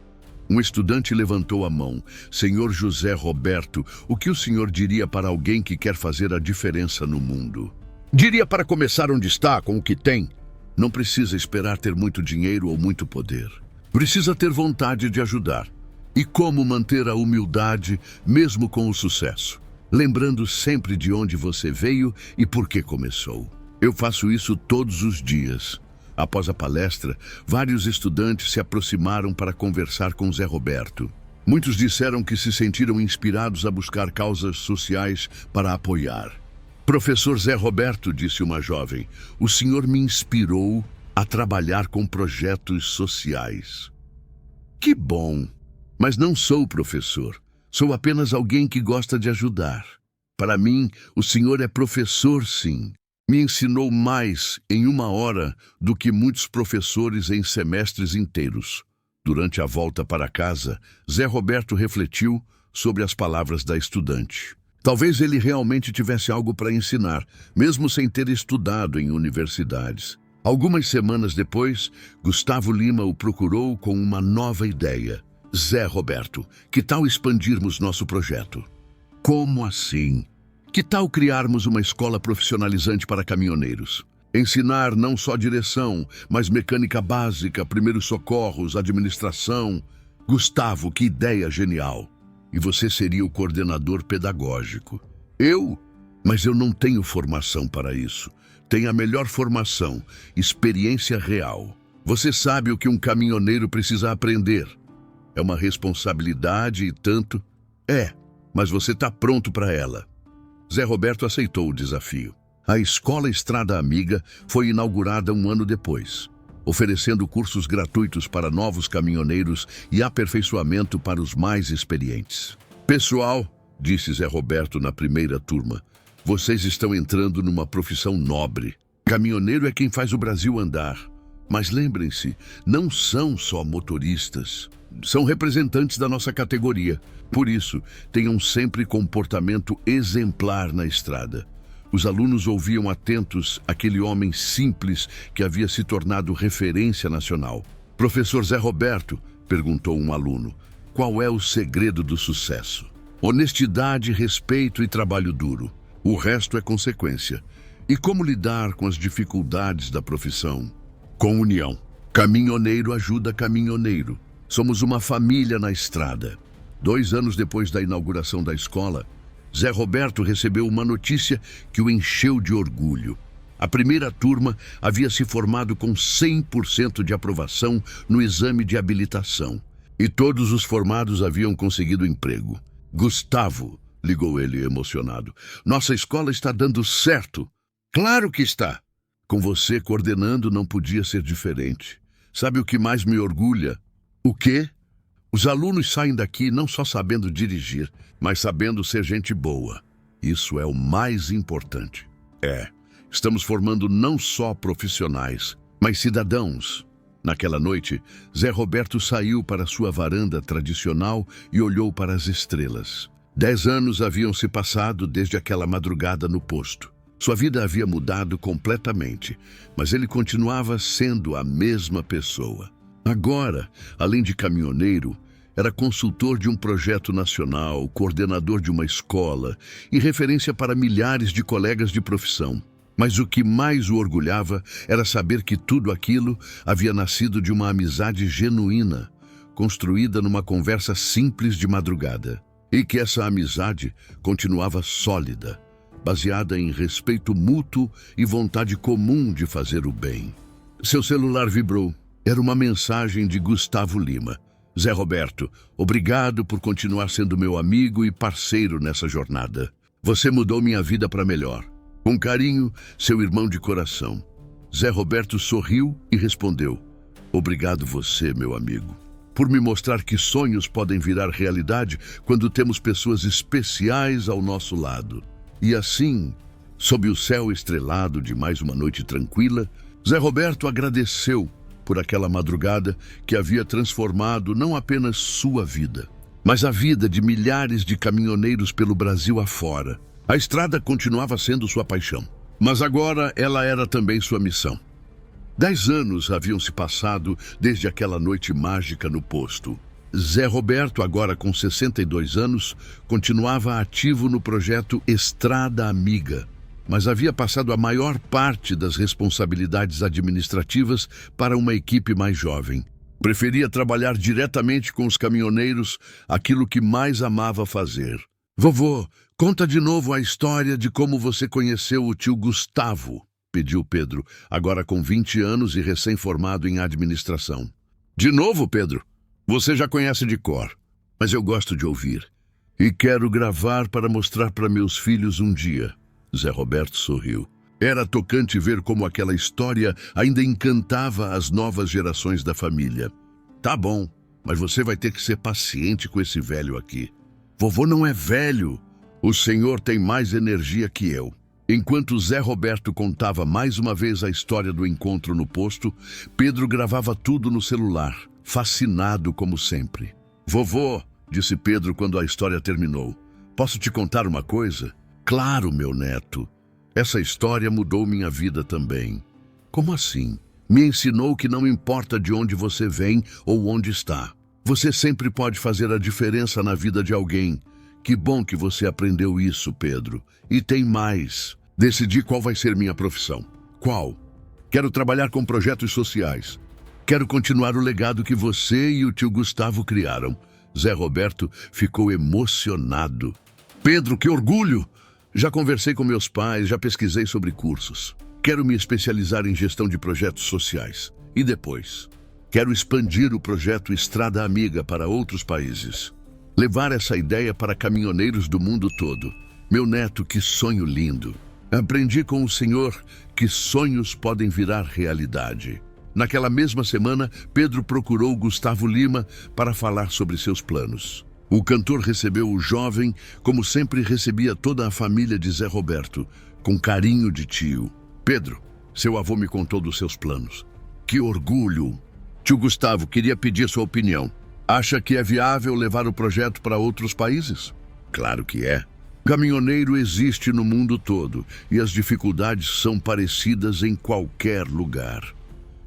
Um estudante levantou a mão. Senhor José Roberto, o que o senhor diria para alguém que quer fazer a diferença no mundo? Diria para começar onde está, com o que tem. Não precisa esperar ter muito dinheiro ou muito poder. Precisa ter vontade de ajudar. E como manter a humildade mesmo com o sucesso? Lembrando sempre de onde você veio e por que começou. Eu faço isso todos os dias. Após a palestra, vários estudantes se aproximaram para conversar com Zé Roberto. Muitos disseram que se sentiram inspirados a buscar causas sociais para apoiar. Professor Zé Roberto, disse uma jovem, o senhor me inspirou a trabalhar com projetos sociais. Que bom! Mas não sou professor. Sou apenas alguém que gosta de ajudar. Para mim, o senhor é professor, sim. Me ensinou mais em 1 hora do que muitos professores em semestres inteiros. Durante a volta para casa, Zé Roberto refletiu sobre as palavras da estudante. Talvez ele realmente tivesse algo para ensinar, mesmo sem ter estudado em universidades. Algumas semanas depois, Gustavo Lima o procurou com uma nova ideia. Zé Roberto, que tal expandirmos nosso projeto? Como assim? Que tal criarmos uma escola profissionalizante para caminhoneiros? Ensinar não só direção, mas mecânica básica, primeiros socorros, administração. Gustavo, que ideia genial! E você seria o coordenador pedagógico. Eu? Mas eu não tenho formação para isso. Tenho a melhor formação, experiência real. Você sabe o que um caminhoneiro precisa aprender. É uma responsabilidade e tanto. Mas você está pronto para ela. Zé Roberto aceitou o desafio. A Escola Estrada Amiga foi inaugurada 1 ano depois, oferecendo cursos gratuitos para novos caminhoneiros e aperfeiçoamento para os mais experientes. Pessoal, disse Zé Roberto na primeira turma, vocês estão entrando numa profissão nobre. Caminhoneiro é quem faz o Brasil andar. Mas lembrem-se, não são só motoristas. São representantes da nossa categoria. Por isso, tenham sempre comportamento exemplar na estrada. Os alunos ouviam atentos aquele homem simples que havia se tornado referência nacional. Professor Zé Roberto, perguntou um aluno, qual é o segredo do sucesso? Honestidade, respeito e trabalho duro. O resto é consequência. E como lidar com as dificuldades da profissão? Com união. Caminhoneiro ajuda caminhoneiro. Somos uma família na estrada. 2 anos depois da inauguração da escola, Zé Roberto recebeu uma notícia que o encheu de orgulho. A primeira turma havia se formado com 100% de aprovação no exame de habilitação. E todos os formados haviam conseguido emprego. Gustavo, ligou ele emocionado, nossa escola está dando certo. Claro que está. Com você coordenando não podia ser diferente. Sabe o que mais me orgulha? O quê? Os alunos saem daqui não só sabendo dirigir, mas sabendo ser gente boa. Isso é o mais importante. Estamos formando não só profissionais, mas cidadãos. Naquela noite, Zé Roberto saiu para sua varanda tradicional e olhou para as estrelas. 10 anos haviam se passado desde aquela madrugada no posto. Sua vida havia mudado completamente, mas ele continuava sendo a mesma pessoa. Agora, além de caminhoneiro, era consultor de um projeto nacional, coordenador de uma escola e referência para milhares de colegas de profissão. Mas o que mais o orgulhava era saber que tudo aquilo havia nascido de uma amizade genuína, construída numa conversa simples de madrugada. E que essa amizade continuava sólida, baseada em respeito mútuo e vontade comum de fazer o bem. Seu celular vibrou. Era uma mensagem de Gustavo Lima. Zé Roberto, obrigado por continuar sendo meu amigo e parceiro nessa jornada. Você mudou minha vida para melhor. Com carinho, seu irmão de coração. Zé Roberto sorriu e respondeu: obrigado você, meu amigo, por me mostrar que sonhos podem virar realidade quando temos pessoas especiais ao nosso lado. E assim, sob o céu estrelado de mais uma noite tranquila, Zé Roberto agradeceu por aquela madrugada que havia transformado não apenas sua vida, mas a vida de milhares de caminhoneiros pelo Brasil afora. A estrada continuava sendo sua paixão, mas agora ela era também sua missão. 10 anos haviam se passado desde aquela noite mágica no posto. Zé Roberto, agora com 62 anos, continuava ativo no projeto Estrada Amiga, mas havia passado a maior parte das responsabilidades administrativas para uma equipe mais jovem. Preferia trabalhar diretamente com os caminhoneiros, aquilo que mais amava fazer. Vovô, conta de novo a história de como você conheceu o tio Gustavo, pediu Pedro, agora com 20 anos e recém-formado em administração. De novo, Pedro? Você já conhece de cor, mas eu gosto de ouvir. E quero gravar para mostrar para meus filhos um dia. Zé Roberto sorriu. Era tocante ver como aquela história ainda encantava as novas gerações da família. Tá bom, mas você vai ter que ser paciente com esse velho aqui. Vovô não é velho. O senhor tem mais energia que eu. Enquanto Zé Roberto contava mais uma vez a história do encontro no posto, Pedro gravava tudo no celular, fascinado como sempre. Vovô, disse Pedro quando a história terminou, posso te contar uma coisa? Claro, meu neto. Essa história mudou minha vida também. Como assim? Me ensinou que não importa de onde você vem ou onde está. Você sempre pode fazer a diferença na vida de alguém. Que bom que você aprendeu isso, Pedro. E tem mais. Decidi qual vai ser minha profissão. Qual? Quero trabalhar com projetos sociais. Quero continuar o legado que você e o tio Gustavo criaram. Zé Roberto ficou emocionado. Pedro, que orgulho! Já conversei com meus pais, já pesquisei sobre cursos. Quero me especializar em gestão de projetos sociais. E depois? Quero expandir o projeto Estrada Amiga para outros países. Levar essa ideia para caminhoneiros do mundo todo. Meu neto, que sonho lindo. Aprendi com o senhor que sonhos podem virar realidade. Naquela mesma semana, Pedro procurou Gustavo Lima para falar sobre seus planos. O cantor recebeu o jovem como sempre recebia toda a família de Zé Roberto, com carinho de tio. Pedro, seu avô me contou dos seus planos. Que orgulho! Tio Gustavo, queria pedir sua opinião. Acha que é viável levar o projeto para outros países? Claro que é. Caminhoneiro existe no mundo todo e as dificuldades são parecidas em qualquer lugar.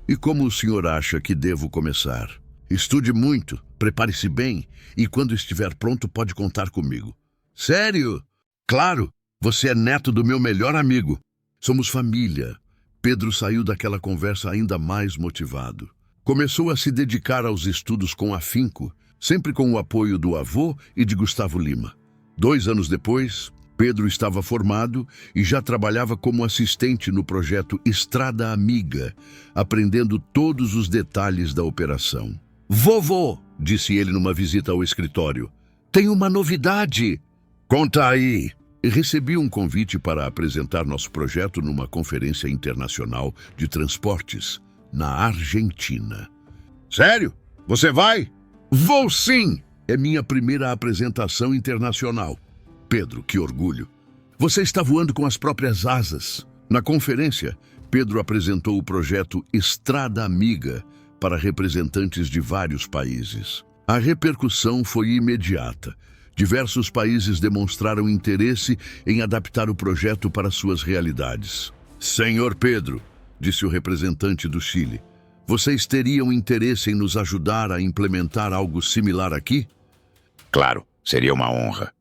E como o senhor acha que devo começar? Estude muito, prepare-se bem e quando estiver pronto pode contar comigo. Sério? Claro, você é neto do meu melhor amigo. Somos família. Pedro saiu daquela conversa ainda mais motivado. Começou a se dedicar aos estudos com afinco, sempre com o apoio do avô e de Gustavo Lima. 2 anos depois, Pedro estava formado e já trabalhava como assistente no projeto Estrada Amiga, aprendendo todos os detalhes da operação. Vovô, disse ele numa visita ao escritório, tem uma novidade. Conta aí. Recebi um convite para apresentar nosso projeto numa conferência internacional de transportes na Argentina. Sério? Você vai? Vou sim! É minha primeira apresentação internacional. Pedro, que orgulho. Você está voando com as próprias asas. Na conferência, Pedro apresentou o projeto Estrada Amiga para representantes de vários países. A repercussão foi imediata. Diversos países demonstraram interesse em adaptar o projeto para suas realidades. Senhor Pedro, disse o representante do Chile, Vocês teriam interesse em nos ajudar a implementar algo similar aqui? Claro, seria uma honra.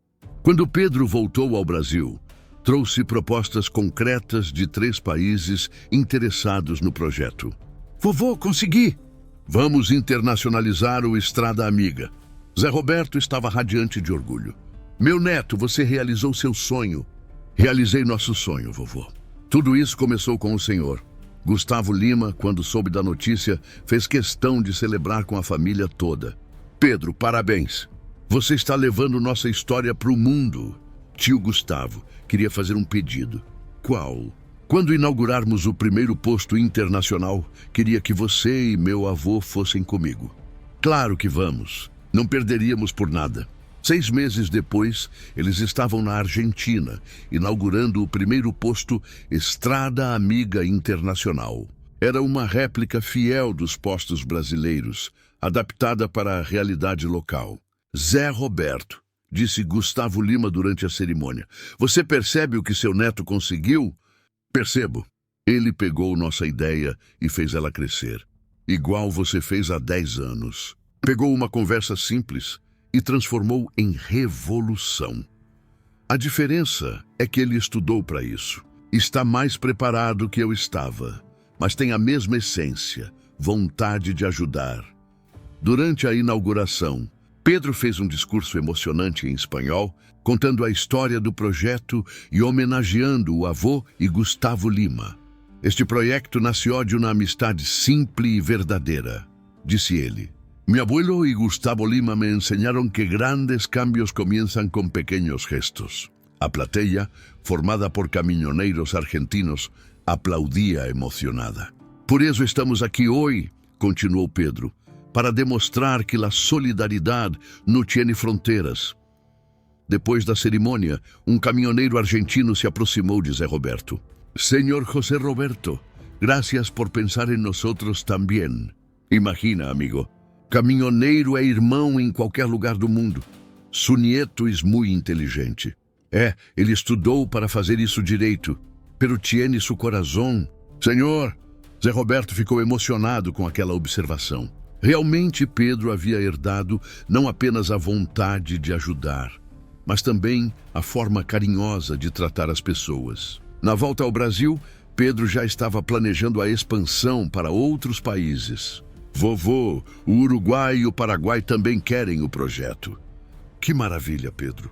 Quando Pedro voltou ao Brasil, trouxe propostas concretas de 3 países interessados no projeto. Vovô, consegui! Vamos internacionalizar o Estrada Amiga. Zé Roberto estava radiante de orgulho. Meu neto, você realizou seu sonho. Realizei nosso sonho, vovô. Tudo isso começou com o senhor. Gustavo Lima, quando soube da notícia, fez questão de celebrar com a família toda. Pedro, parabéns. Você está levando nossa história para o mundo. Tio Gustavo queria fazer um pedido. Qual? Quando inaugurarmos o primeiro posto internacional, queria que você e meu avô fossem comigo. Claro que vamos. Não perderíamos por nada. 6 meses depois, eles estavam na Argentina, inaugurando o primeiro posto Estrada Amiga Internacional. Era uma réplica fiel dos postos brasileiros, adaptada para a realidade local. Zé Roberto, disse Gustavo Lima durante a cerimônia. Você percebe o que seu neto conseguiu? Percebo. Ele pegou nossa ideia e fez ela crescer. Igual você fez há 10 anos. Pegou uma conversa simples e transformou em revolução. A diferença é que ele estudou para isso. Está mais preparado que eu estava, mas tem a mesma essência, vontade de ajudar. Durante a inauguração, Pedro fez um discurso emocionante em espanhol, contando a história do projeto e homenageando o avô e Gustavo Lima. Este projeto nasceu de uma amistade simples e verdadeira, disse ele. Mi abuelo y Gustavo Lima me enseñaron que grandes cambios comienzan con pequeños gestos. A plateia, formada por caminhoneiros argentinos, aplaudía emocionada. Por eso estamos aqui hoje, continuou Pedro, para demonstrar que a solidariedade não tem fronteiras. Depois da cerimônia, um caminhoneiro argentino se aproximou de Zé Roberto. Senhor José Roberto, gracias por pensar em nosotros também. Imagina, amigo. Caminhoneiro é irmão em qualquer lugar do mundo. Su nieto é muito inteligente. Ele estudou para fazer isso direito. Pero tiene su corazón. Senhor, Zé Roberto ficou emocionado com aquela observação. Realmente Pedro havia herdado não apenas a vontade de ajudar, mas também a forma carinhosa de tratar as pessoas. Na volta ao Brasil, Pedro já estava planejando a expansão para outros países. Vovô, o Uruguai e o Paraguai também querem o projeto. Que maravilha, Pedro.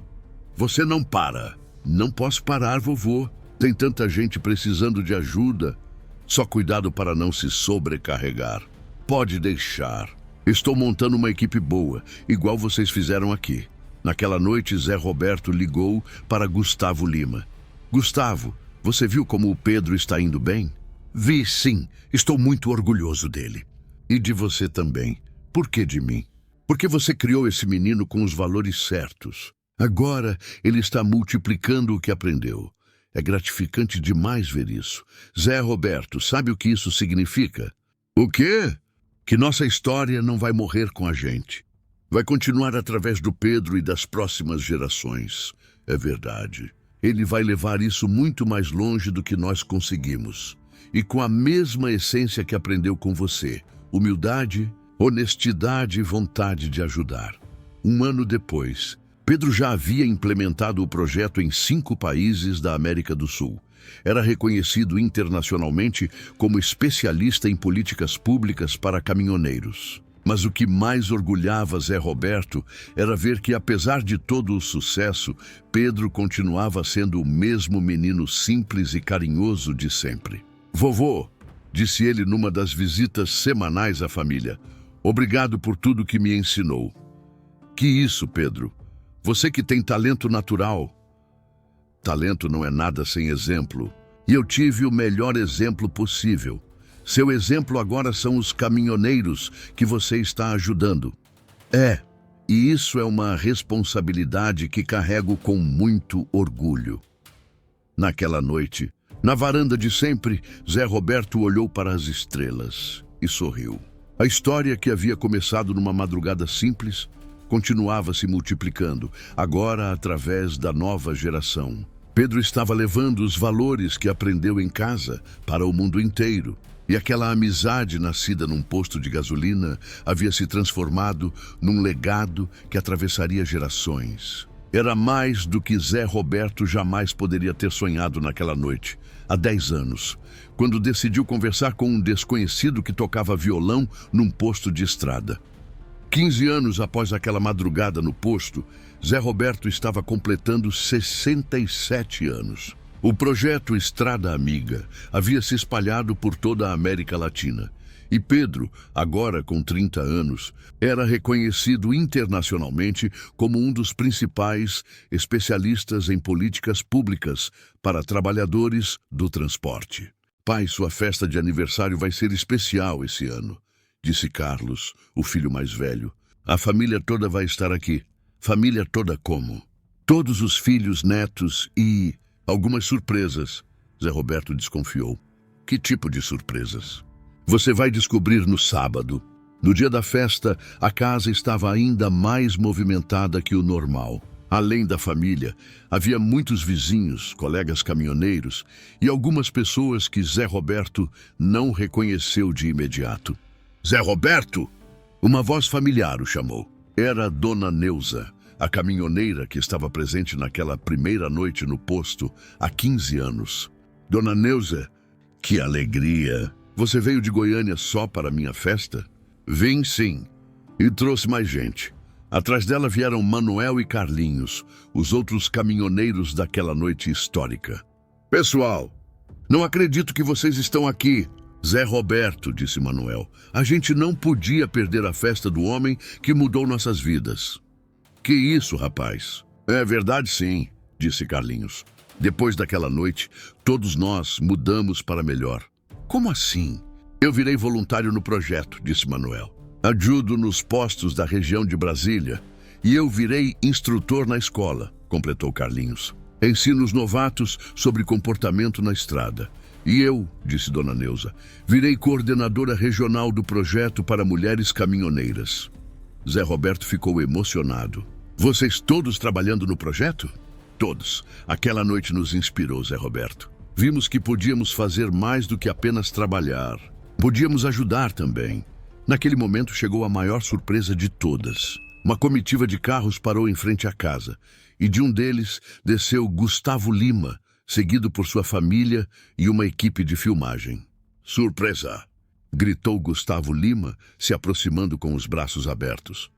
Você não para. Não posso parar, vovô. Tem tanta gente precisando de ajuda. Só cuidado para não se sobrecarregar. Pode deixar. Estou montando uma equipe boa, igual vocês fizeram aqui. Naquela noite, Zé Roberto ligou para Gustavo Lima. Gustavo, você viu como o Pedro está indo bem? Vi, sim. Estou muito orgulhoso dele. E de você também. Por que de mim? Porque você criou esse menino com os valores certos. Agora ele está multiplicando o que aprendeu. É gratificante demais ver isso. Zé Roberto, sabe o que isso significa? O quê? Que nossa história não vai morrer com a gente. Vai continuar através do Pedro e das próximas gerações. É verdade. Ele vai levar isso muito mais longe do que nós conseguimos. E com a mesma essência que aprendeu com você. Humildade, honestidade e vontade de ajudar. 1 ano depois, Pedro já havia implementado o projeto em 5 países da América do Sul. Era reconhecido internacionalmente como especialista em políticas públicas para caminhoneiros. Mas o que mais orgulhava Zé Roberto era ver que, apesar de todo o sucesso, Pedro continuava sendo o mesmo menino simples e carinhoso de sempre. Vovô, disse ele numa das visitas semanais à família, obrigado por tudo que me ensinou. Que isso, Pedro? Você que tem talento natural. Talento não é nada sem exemplo. E eu tive o melhor exemplo possível. Seu exemplo agora são os caminhoneiros que você está ajudando. E isso é uma responsabilidade que carrego com muito orgulho. Naquela noite, na varanda de sempre, Zé Roberto olhou para as estrelas e sorriu. A história que havia começado numa madrugada simples continuava se multiplicando, agora através da nova geração. Pedro estava levando os valores que aprendeu em casa para o mundo inteiro. E aquela amizade nascida num posto de gasolina havia se transformado num legado que atravessaria gerações. Era mais do que Zé Roberto jamais poderia ter sonhado naquela noite, há 10 anos, quando decidiu conversar com um desconhecido que tocava violão num posto de estrada. 15 anos após aquela madrugada no posto, Zé Roberto estava completando 67 anos. O projeto Estrada Amiga havia se espalhado por toda a América Latina. E Pedro, agora com 30 anos, era reconhecido internacionalmente como um dos principais especialistas em políticas públicas para trabalhadores do transporte. Pai, sua festa de aniversário vai ser especial esse ano, disse Carlos, o filho mais velho. A família toda vai estar aqui. Família toda como? Todos os filhos, netos e algumas surpresas. Zé Roberto desconfiou. Que tipo de surpresas? Você vai descobrir no sábado. No dia da festa, a casa estava ainda mais movimentada que o normal. Além da família, havia muitos vizinhos, colegas caminhoneiros e algumas pessoas que Zé Roberto não reconheceu de imediato. Zé Roberto! Uma voz familiar o chamou. Era Dona Neuza, a caminhoneira que estava presente naquela primeira noite no posto há 15 anos. Dona Neuza, que alegria! Você veio de Goiânia só para minha festa? Vim sim, e trouxe mais gente. Atrás dela vieram Manuel e Carlinhos, os outros caminhoneiros daquela noite histórica. Pessoal, não acredito que vocês estão aqui. Zé Roberto, disse Manuel, a gente não podia perder a festa do homem que mudou nossas vidas. Que isso, rapaz? É verdade sim, disse Carlinhos. Depois daquela noite, todos nós mudamos para melhor. Como assim? Eu virei voluntário no projeto, disse Manuel. Ajudo nos postos da região de Brasília e eu virei instrutor na escola, completou Carlinhos. Ensino os novatos sobre comportamento na estrada. E eu, disse Dona Neuza, virei coordenadora regional do projeto para mulheres caminhoneiras. Zé Roberto ficou emocionado. Vocês todos trabalhando no projeto? Todos. Aquela noite nos inspirou, Zé Roberto. Vimos que podíamos fazer mais do que apenas trabalhar. Podíamos ajudar também. Naquele momento chegou a maior surpresa de todas. Uma comitiva de carros parou em frente à casa, e de um deles desceu Gustavo Lima, seguido por sua família e uma equipe de filmagem. Surpresa! Gritou Gustavo Lima, se aproximando com os braços abertos.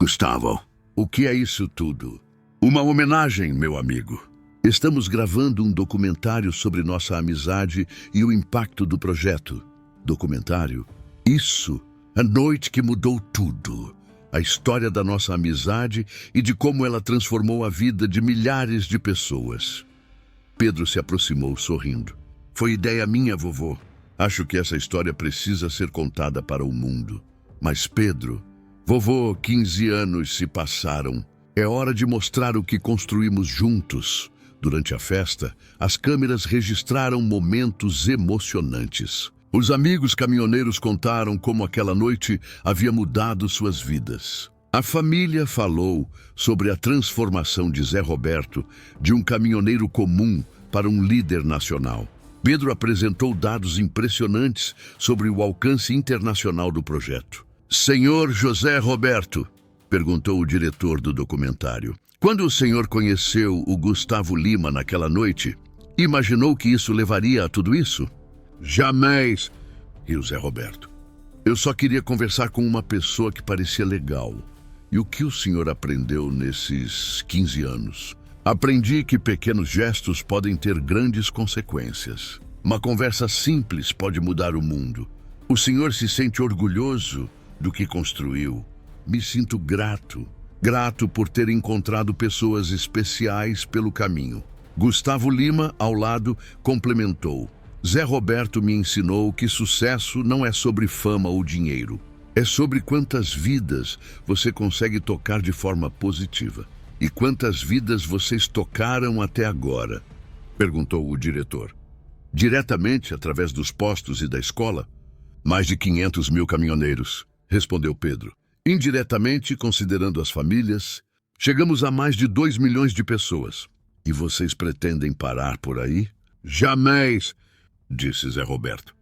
Gustavo, o que é isso tudo? Uma homenagem, meu amigo. Estamos gravando um documentário sobre nossa amizade e o impacto do projeto. Documentário? Isso, a noite que mudou tudo. A história da nossa amizade e de como ela transformou a vida de milhares de pessoas. Pedro se aproximou, sorrindo. Foi ideia minha, vovô. Acho que essa história precisa ser contada para o mundo. Mas, Pedro, vovô, 15 anos se passaram. É hora de mostrar o que construímos juntos. Durante a festa, as câmeras registraram momentos emocionantes. Os amigos caminhoneiros contaram como aquela noite havia mudado suas vidas. A família falou sobre a transformação de Zé Roberto de um caminhoneiro comum para um líder nacional. Pedro apresentou dados impressionantes sobre o alcance internacional do projeto. Senhor José Roberto, perguntou o diretor do documentário, quando o senhor conheceu o Gustavo Lima naquela noite, imaginou que isso levaria a tudo isso? Jamais, riu Zé Roberto. Eu só queria conversar com uma pessoa que parecia legal. E o que o senhor aprendeu nesses 15 anos? Aprendi que pequenos gestos podem ter grandes consequências. Uma conversa simples pode mudar o mundo. O senhor se sente orgulhoso do que construiu. Me sinto grato. Grato por ter encontrado pessoas especiais pelo caminho. Gustavo Lima, ao lado, complementou. Zé Roberto me ensinou que sucesso não é sobre fama ou dinheiro. É sobre quantas vidas você consegue tocar de forma positiva. E quantas vidas vocês tocaram até agora? Perguntou o diretor. Diretamente, através dos postos e da escola? Mais de 500 mil caminhoneiros, respondeu Pedro. Indiretamente, considerando as famílias, chegamos a mais de 2 milhões de pessoas. E vocês pretendem parar por aí? Jamais, disse Zé Roberto.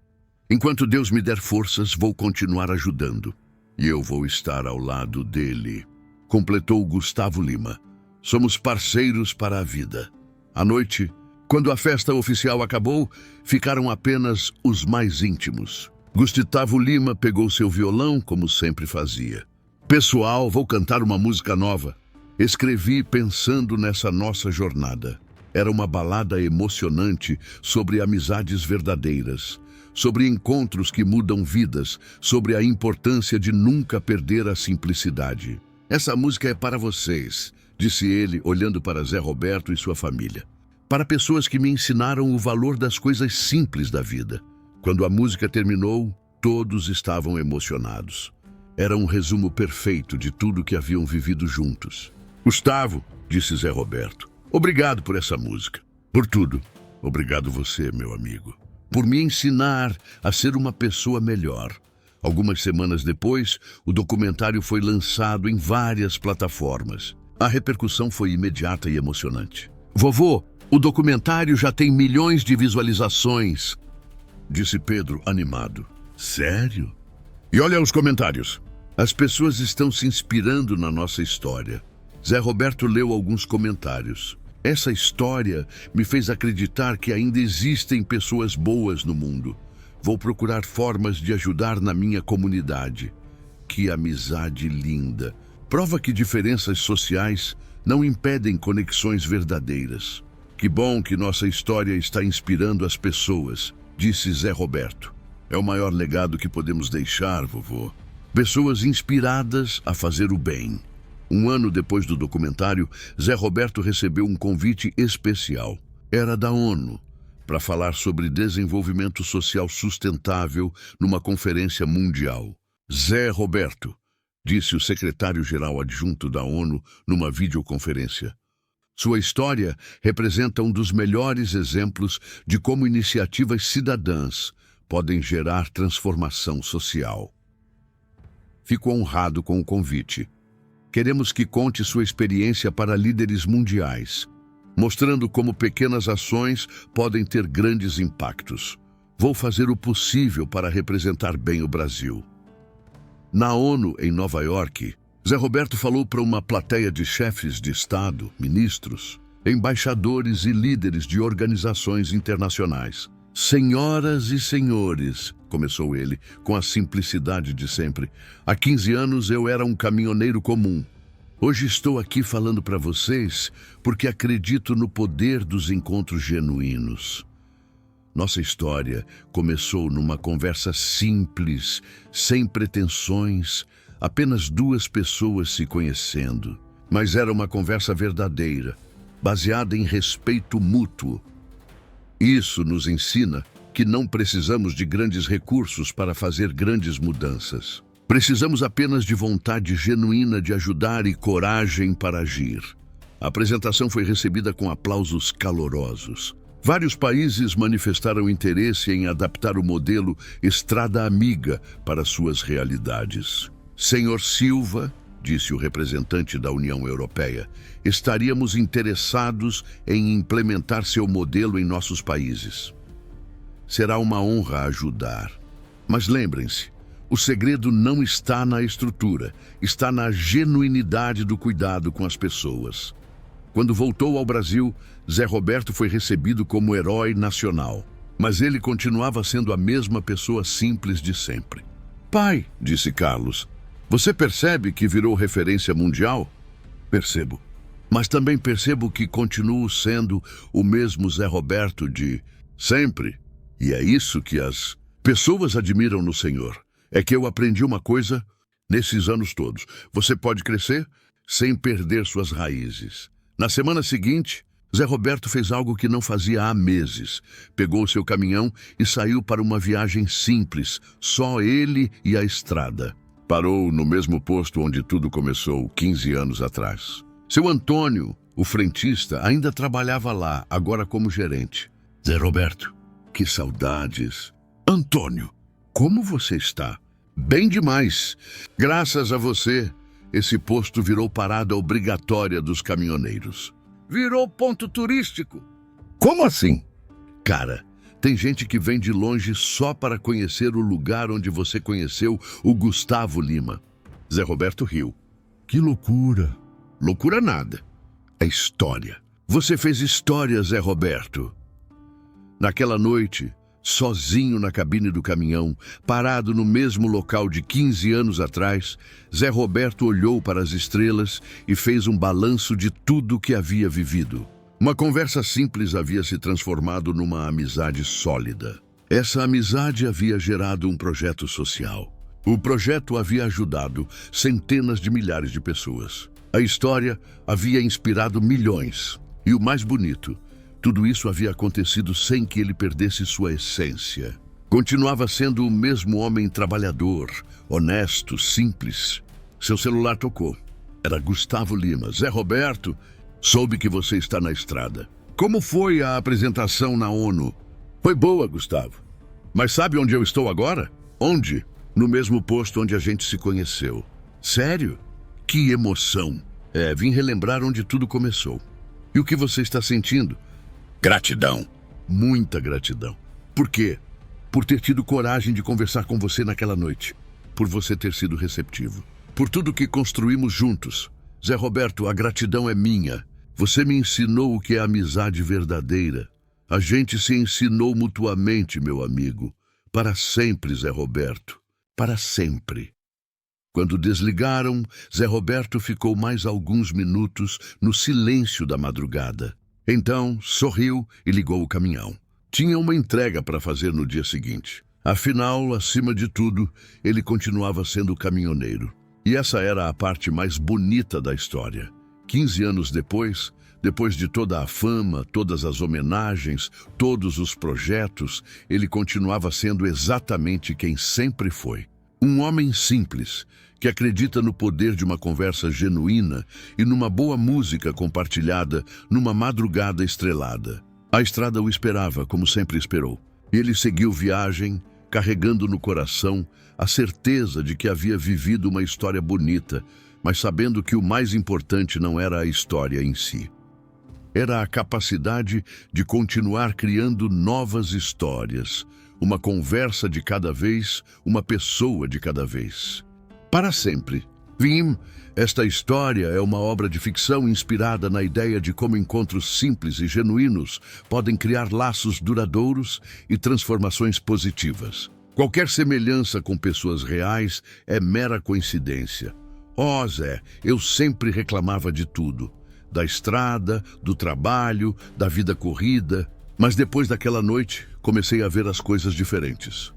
Enquanto Deus me der forças, vou continuar ajudando. E eu vou estar ao lado dele. Completou Gustavo Lima. Somos parceiros para a vida. À noite, quando a festa oficial acabou, ficaram apenas os mais íntimos. Gustavo Lima pegou seu violão, como sempre fazia. Pessoal, vou cantar uma música nova. Escrevi pensando nessa nossa jornada. Era uma balada emocionante sobre amizades verdadeiras, sobre encontros que mudam vidas, sobre a importância de nunca perder a simplicidade. Essa música é para vocês, disse ele, olhando para Zé Roberto e sua família. Para pessoas que me ensinaram o valor das coisas simples da vida. Quando a música terminou, todos estavam emocionados. Era um resumo perfeito de tudo que haviam vivido juntos. Gustavo, disse Zé Roberto, obrigado por essa música. Por tudo. Obrigado você, meu amigo. Por me ensinar a ser uma pessoa melhor. Algumas semanas depois, o documentário foi lançado em várias plataformas. A repercussão foi imediata e emocionante. Vovô, o documentário já tem milhões de visualizações, disse Pedro, animado. Sério? E olha os comentários. As pessoas estão se inspirando na nossa história. Zé Roberto leu alguns comentários. Essa história me fez acreditar que ainda existem pessoas boas no mundo. Vou procurar formas de ajudar na minha comunidade. Que amizade linda. Prova que diferenças sociais não impedem conexões verdadeiras. Que bom que nossa história está inspirando as pessoas, disse Zé Roberto. É o maior legado que podemos deixar, vovô. Pessoas inspiradas a fazer o bem. Um ano depois do documentário, Zé Roberto recebeu um convite especial. Era da ONU, para falar sobre desenvolvimento social sustentável numa conferência mundial. Zé Roberto, disse o secretário-geral adjunto da ONU numa videoconferência. Sua história representa um dos melhores exemplos de como iniciativas cidadãs podem gerar transformação social. Fico honrado com o convite. Queremos que conte sua experiência para líderes mundiais, mostrando como pequenas ações podem ter grandes impactos. Vou fazer o possível para representar bem o Brasil. Na ONU, em Nova York, Zé Roberto falou para uma plateia de chefes de Estado, ministros, embaixadores e líderes de organizações internacionais. Senhoras e senhores, começou ele, com a simplicidade de sempre. Há 15 anos eu era um caminhoneiro comum. Hoje estou aqui falando para vocês porque acredito no poder dos encontros genuínos. Nossa história começou numa conversa simples, sem pretensões, apenas duas pessoas se conhecendo. Mas era uma conversa verdadeira, baseada em respeito mútuo. Isso nos ensina que não precisamos de grandes recursos para fazer grandes mudanças. Precisamos apenas de vontade genuína de ajudar e coragem para agir. A apresentação foi recebida com aplausos calorosos. Vários países manifestaram interesse em adaptar o modelo Estrada Amiga para suas realidades. Senhor Silva, disse o representante da União Europeia, estaríamos interessados em implementar seu modelo em nossos países. Será uma honra ajudar. Mas lembrem-se, o segredo não está na estrutura, está na genuinidade do cuidado com as pessoas. Quando voltou ao Brasil, Zé Roberto foi recebido como herói nacional. Mas ele continuava sendo a mesma pessoa simples de sempre. Pai, disse Carlos, você percebe que virou referência mundial? Percebo. Mas também percebo que continuo sendo o mesmo Zé Roberto de sempre. E é isso que as pessoas admiram no Senhor. É que eu aprendi uma coisa nesses anos todos. Você pode crescer sem perder suas raízes. Na semana seguinte, Zé Roberto fez algo que não fazia há meses. Pegou seu caminhão e saiu para uma viagem simples, só ele e a estrada. Parou no mesmo posto onde tudo começou 15 anos atrás. Seu Antônio, o frentista, ainda trabalhava lá, agora como gerente. Zé Roberto, que saudades. Antônio, como você está? Bem demais. Graças a você, esse posto virou parada obrigatória dos caminhoneiros. Virou ponto turístico. Como assim? Cara, Tem gente que vem de longe só para conhecer o lugar onde você conheceu o Gustavo Lima. Zé Roberto riu. Que loucura. Loucura nada. É história. Você fez história, Zé Roberto. Naquela noite, sozinho na cabine do caminhão, parado no mesmo local de 15 anos atrás, Zé Roberto olhou para as estrelas e fez um balanço de tudo que havia vivido. Uma conversa simples havia se transformado numa amizade sólida. Essa amizade havia gerado um projeto social. O projeto havia ajudado centenas de milhares de pessoas. A história havia inspirado milhões. E o mais bonito, tudo isso havia acontecido sem que ele perdesse sua essência. Continuava sendo o mesmo homem trabalhador, honesto, simples. Seu celular tocou. Era Gustavo Lima. Zé Roberto, soube que você está na estrada. Como foi a apresentação na ONU? Foi boa, Gustavo. Mas sabe onde eu estou agora? Onde? No mesmo posto onde a gente se conheceu. Sério? Que emoção. Vim relembrar onde tudo começou. E o que você está sentindo? Gratidão. Muita gratidão. Por quê? Por ter tido coragem de conversar com você naquela noite. Por você ter sido receptivo. Por tudo que construímos juntos. Zé Roberto, a gratidão é minha. Você me ensinou o que é amizade verdadeira. A gente se ensinou mutuamente, meu amigo. Para sempre, Zé Roberto. Para sempre. Quando desligaram, Zé Roberto ficou mais alguns minutos no silêncio da madrugada. Então, sorriu e ligou o caminhão. Tinha uma entrega para fazer no dia seguinte. Afinal, acima de tudo, ele continuava sendo caminhoneiro. E essa era a parte mais bonita da história. 15 anos depois de toda a fama, todas as homenagens, todos os projetos, ele continuava sendo exatamente quem sempre foi. Um homem simples, que acredita no poder de uma conversa genuína e numa boa música compartilhada numa madrugada estrelada. A estrada o esperava, como sempre esperou. Ele seguiu viagem, carregando no coração a certeza de que havia vivido uma história bonita, mas sabendo que o mais importante não era a história em si. Era a capacidade de continuar criando novas histórias, uma conversa de cada vez, uma pessoa de cada vez. Para sempre. Vim, esta história é uma obra de ficção inspirada na ideia de como encontros simples e genuínos podem criar laços duradouros e transformações positivas. Qualquer semelhança com pessoas reais é mera coincidência. Zé, eu sempre reclamava de tudo. Da estrada, do trabalho, da vida corrida. Mas depois daquela noite, comecei a ver as coisas diferentes.